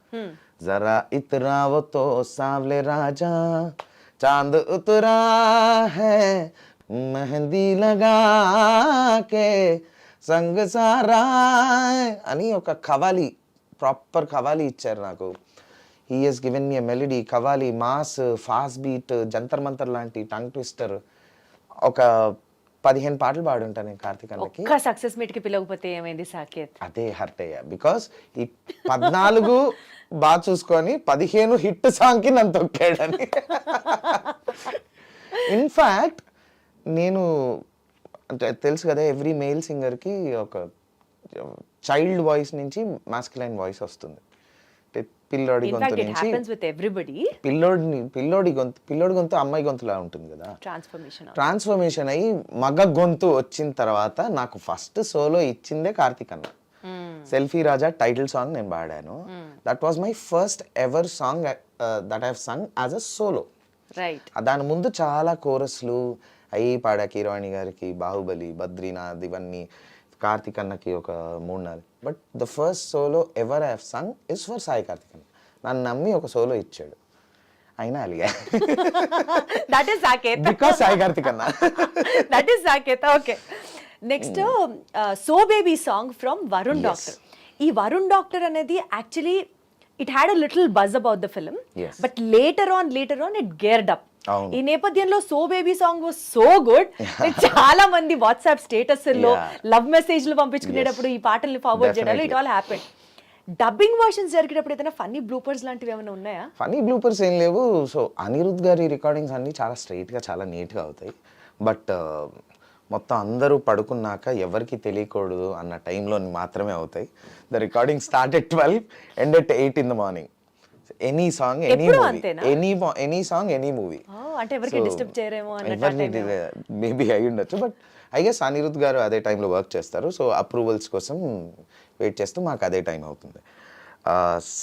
[SPEAKER 3] జరా ఇతరా వో తో సావ్లే రాజా చాంద్ ఉతరా హై మెహందీ లగా కే సంగ సారా అని ఒక ఖవాలి ప్రాపర్ ఖవాలి ఇచ్చారు నాకు. He has given me a melody qawwali mass fast beat Jantar Mantar లాంటి టంగ్ ట్విస్టర్ ఒక 15 పాటలు పాడుంటాను నేను కార్తిక్ అన్నకి.
[SPEAKER 2] సక్సెస్ మీట్ కి పిలవకపోతే ఏమైంది సాకేత్?
[SPEAKER 3] అదే హర్ట్ అయ్యా బికాస్ ఈ 14 బాగా చూసుకొని 15 హిట్ సాంగ్ కి నన్ను తొక్కాడని. ఇన్ఫాక్ట్ నేను అంటే తెలుసు కదా ఎవ్రీ మేల్ సింగర్కి ఒక చైల్డ్ వాయిస్ నుంచి మాస్కులైన్ వాయిస్ వస్తుంది. పిల్లోడి గొంతు నుంచి పిల్లోడి గొంతు అమ్మాయి గొంతులా ఉంటుంది కదా. ట్రాన్స్ఫర్మేషన్ అయ్యి మగ గొంతు వచ్చిన తర్వాత నాకు ఫస్ట్ సోలో ఇచ్చిందే కార్తిక్ అన్న. సెల్ఫీ రాజా టైటిల్ సాంగ్ నేను పాడాను. That was my first ever song that I have Sung as a solo. దాని ముందు చాలా కోరస్లు అయ్యి పాడా కీరవాణి గారికి, బాహుబలి, బద్రీనాథ్ ఇవన్నీ, కార్తిక్ అన్నకి ఒక 3-4. But the first solo ever I have sung is for Sai Karthik అన్న. నన్ను నమ్మి ఒక సోలో ఇచ్చాడు. అయినా అలిగా.
[SPEAKER 2] That is Saketh
[SPEAKER 3] because Sai Karthik అన్న.
[SPEAKER 2] That is Saketh. Okay, next so baby song from Varun doctor. ఈ వరుణ్ డాక్టర్ అనేది actually it had a little buzz about the film, but later on it geared up. ఈ నేపథ్యంలో so baby song was so good. చాలా మంది WhatsApp status లో love మెసేజ్లు పంపించుకునేటప్పుడు ఈ పాటల్ని ఫార్వర్డ్ చేయడం it all happened. Dubbing versions జరిగేటప్పుడు ఏదైనా ఫన్నీ బ్లూపర్స్ లాంటివి ఏమైనా ఉన్నాయా?
[SPEAKER 3] ఫనీ బ్లూపర్స్ ఏం లేవు. సో అనిరుద్ గారి రికార్డింగ్స్ అన్నీ చాలా స్ట్రైట్గా చాలా నీట్గా అవుతాయి. బట్ మొత్తం అందరూ పడుకున్నాక ఎవరికి తెలియకూడదు అన్న టైంలో మాత్రమే అవుతాయి. The recording start at 12, end at 8 in the morning. Any song any
[SPEAKER 2] ఎప్పుడూ
[SPEAKER 3] మూవీ,
[SPEAKER 2] అంతేనా?
[SPEAKER 3] Any song any movie.
[SPEAKER 2] అంటే ఎవరికి డిస్టర్బ్ చేయరేమో అన్నట్టు.
[SPEAKER 3] మేబీ అయి ఉండొచ్చు. బట్ ఐ గెస్ అనిరుద్ గారు అదే టైంలో వర్క్ చేస్తారు. సో అప్రూవల్స్ కోసం వెయిట్ చేస్తూ మాకు అదే టైం అవుతుంది.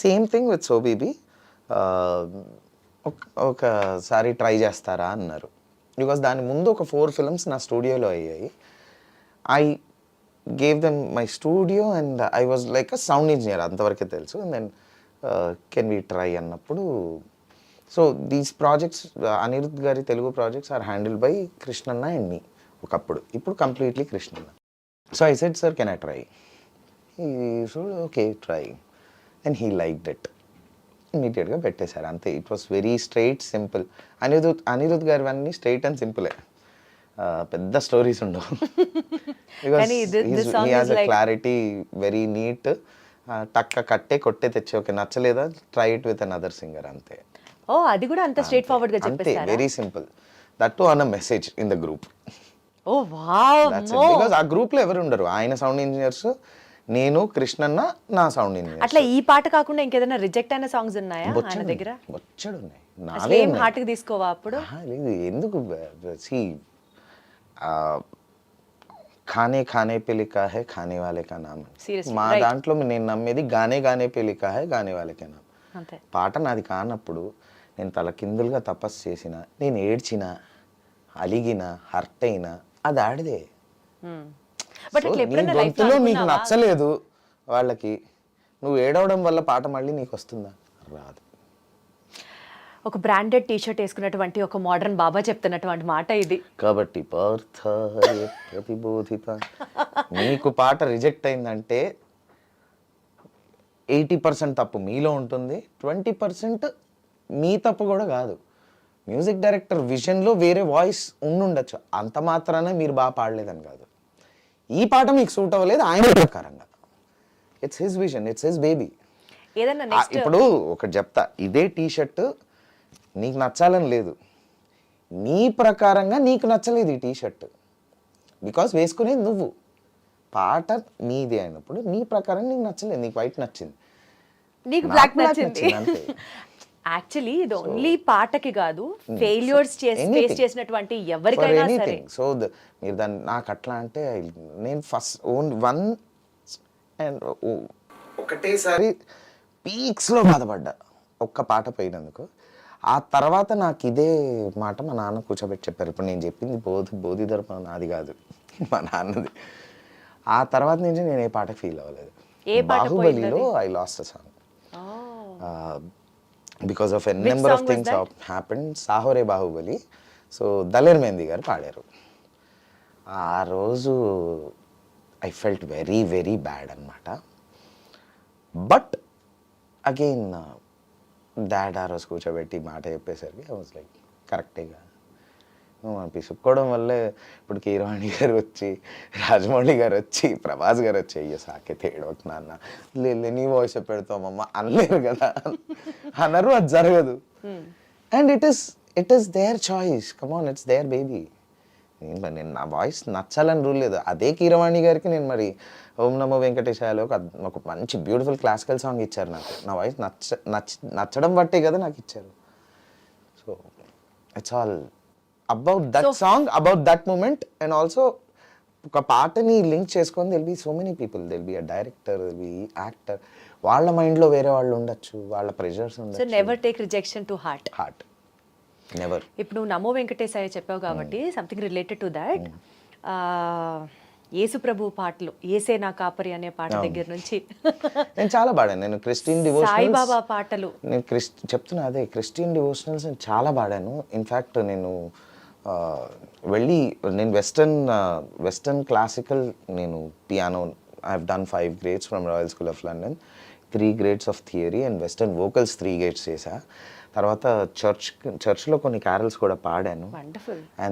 [SPEAKER 3] Same thing with so baby. ఒకసారి ట్రై చేస్తారా అన్నారు. బికాస్ దాని ముందు ఒక 4 films నా స్టూడియోలో అయ్యాయి. I gave them my studio and I was like a sound engineer, అంతవరకే తెలుసు. And then can we try అన్నప్పుడు, సో దీస్ ప్రాజెక్ట్స్, అనిరుద్ గారి Telugu projects are handled by కృష్ణన్న అండ్ మీ ఒకప్పుడు. ఇప్పుడు కంప్లీట్లీ కృష్ణన్న. So I said sir can I try? So okay try. And he liked it. ఇమీడియట్గా పెట్టేశారు అంతే. It was very straight simple. Anirudh గారు అన్నీ స్ట్రైట్ అండ్ సింపులే, పెద్ద స్టోరీస్ ఉండవు. Because clarity, very neat. టక్క కట్టే కొట్టే తెచ్చే, ఓకే నచ్చలేదా try it with another singer అంతే.
[SPEAKER 2] ఓ అది కూడా అంత స్ట్రైట్ ఫార్వర్డ్ గా
[SPEAKER 3] అంతే,
[SPEAKER 2] చెప్పేస్తారా?
[SPEAKER 3] Very simple. That too on a message in the group.
[SPEAKER 2] Oh wow.
[SPEAKER 3] Because ఆ గ్రూప్ లో ఎవరు ఉండరు, ఆయన సౌండ్ ఇంజనీర్స్, నేను, కృష్ణన్న, నా సౌండ్ ఇంజనీర్.
[SPEAKER 2] అట్లా ఈ పాట కాకుండా ఇంకేదైనా రిజెక్ట్ అయిన సాంగ్స్ ఉన్నాయా ఆయన దగ్గర?
[SPEAKER 3] బొచ్చడు ఉన్నాయి.
[SPEAKER 2] అసలు ఏం హార్ట్ కి తీసుకోవా అప్పుడు?
[SPEAKER 3] లేదు, ఎందుకు సి ఖానే ఖానే పే లిఖా హై ఖానే వాలే కా నామ్.
[SPEAKER 2] Seriously,
[SPEAKER 3] మా
[SPEAKER 2] right.
[SPEAKER 3] దాంట్లో నేను నమ్మేది గానే గానే పే లిఖా హై గానే వాలే కా నామ్.
[SPEAKER 2] అంతే.
[SPEAKER 3] పాట నాది కానప్పుడు నేను తల కిందులుగా తపస్సు చేసిన, నేను ఏడ్చిన, అలిగిన, హర్ట్ అయినా అది ఆడిదే.
[SPEAKER 2] బట్
[SPEAKER 3] So,
[SPEAKER 2] అట్లా
[SPEAKER 3] నీ
[SPEAKER 2] ఎప్పుడైనా లైఫ్
[SPEAKER 3] గొంతులో నీకు నచ్చలేదు వాళ్ళకి, నువ్వు ఏడవడం వల్ల పాట మళ్ళీ నీకు వస్తుందా? రాదు.
[SPEAKER 2] ఒక బ్రాండెడ్ టీ షర్ట్ వేసుకున్నటువంటి ఒక మోడర్న్ బాబా చెప్తున్నటువంటి మాట ఇది.
[SPEAKER 3] కాబట్టి పార్థాయ ప్రతిబోధిత, నీకు పాట రిజెక్ట్ అయిందంటే 80% తప్పు మీలో ఉంటుంది, 20% మీ తప్పు కూడా కాదు. మ్యూజిక్ డైరెక్టర్ విజన్లో వేరే వాయిస్ ఉండుండొచ్చు, అంత మాత్రాన మీరు బాగా పాడలేదని కాదు. ఈ పాట మీకు సూట్ అవ్వలేదు ఆయన ప్రకారంగా. It's his vision, it's his baby.
[SPEAKER 2] ఏదన్నా నెక్స్ట్
[SPEAKER 3] ఇప్పుడు ఒకటి చెప్తా, ఇదే టీ షర్ట్ నీకు నచ్చాలని లేదు, నీ ప్రకారంగా నీకు నచ్చలేదు ఈ టీ షర్ట్. బికాస్ వేసుకునేది నువ్వు, పాట నీది అయినప్పుడు నీ ప్రకారం నీకు నచ్చలేదు. నీకు వైట్ నచ్చింది,
[SPEAKER 2] నీకు
[SPEAKER 3] నాకు
[SPEAKER 2] బ్లాక్
[SPEAKER 3] black
[SPEAKER 2] నచ్చింది.
[SPEAKER 3] అంతే.
[SPEAKER 2] యాక్చువల్లీ ఇది ఓన్లీ పాటకి కాదు, ఫెయిల్యూర్స్ ఫేస్ చేసినటువంటి ఎవరికైనా సరే.
[SPEAKER 3] సో మీరు దాన్ని నాకు అట్లా అంటే, నేను ఫస్ట్ వన్ అండ్ ఒకటేసారి పీక్స్లో బాధపడ్డా ఒక్క పాట పోయినందుకు. ఆ తర్వాత నాకు ఇదే మాట మా నాన్న కూర్చోబెట్టి చెప్పారు. ఇప్పుడు నేను చెప్పింది బోధి దర్పణ నాది కాదు, మా నాన్నది. ఆ తర్వాత నుంచి నేను ఏ పాట ఫీల్ అవ్వలేదు.
[SPEAKER 2] ఏ పాట
[SPEAKER 3] బాహుబలిలో I lost a song because of a number of things happen. Saahore Baahubali. So Daler Mehndi garu పాడారు. ఆ రోజు I felt very very bad అనమాట. బట్ అగైన్ డాడ్ ఆ రోజు కూర్చోబెట్టి మాట చెప్పేసరికి ఐ వాజ్ లైక్ కరెక్టేగా మనం పిసుక్కోవడం వల్లే ఇప్పుడు కీరవాణి గారు వచ్చి, రాజమౌళి గారు వచ్చి, ప్రభాస్ గారు వచ్చి అయ్యో సాకేతే ఏడవకు నాన్న, లేదు నీ వాయిస్ పెడతామమ్మ అనలేరు కదా అన్నారు. అది జరగదు. And it is there choice. Come on, it's there baby. నేను నా వాయిస్ నచ్చాలని రూల్ లేదు. అదే కీరవాణి గారికి నేను మరి ఓం నమో వెంకటేశాయలో ఒక మంచి బ్యూటిఫుల్ క్లాసికల్ సాంగ్ ఇచ్చారు నాకు. నా వాయిస్ నచ్చడం బట్టే కదా నాకు ఇచ్చారు. So it's all about that song, about that moment. And also ఒక పాటని లింక్ చేసుకొని they'll be so many people, they'll be a director, they'll be actor, వాళ్ళ మైండ్లో వేరే వాళ్ళు ఉండొచ్చు, వాళ్ళ ప్రెషర్స్
[SPEAKER 2] సో
[SPEAKER 3] ఉండొచ్చు.
[SPEAKER 2] Never take rejection to heart.
[SPEAKER 3] Never.
[SPEAKER 2] ఇప్పుడు నువ్వు నమో వెంకటేశాయ చెప్పావు కాబట్టి something related to that, Yesu ప్రభు పాటలు, ఏసే నా కాపరి అనే పాట దగ్గర నుంచి
[SPEAKER 3] నేను చాలా పాడాను. నేను క్రిస్టియన్ డివోషనల్స్,
[SPEAKER 2] సాయిబాబా పాటలు,
[SPEAKER 3] నేను చెప్తున్నా అదే క్రిస్టియన్ డివోషనల్స్ నేను చాలా పాడాను. ఇన్ఫ్యాక్ట్ నేను నేను వెస్టర్న్ క్లాసికల్, నేను piano I have done 5 grades from royal school of London, 3 grades of theory and western vocals 3 grades చేశా. తర్వాత చర్చ్లో కొన్ని క్యారల్స్ కూడా పాడాను.
[SPEAKER 2] వండర్ఫుల్.
[SPEAKER 3] అండ్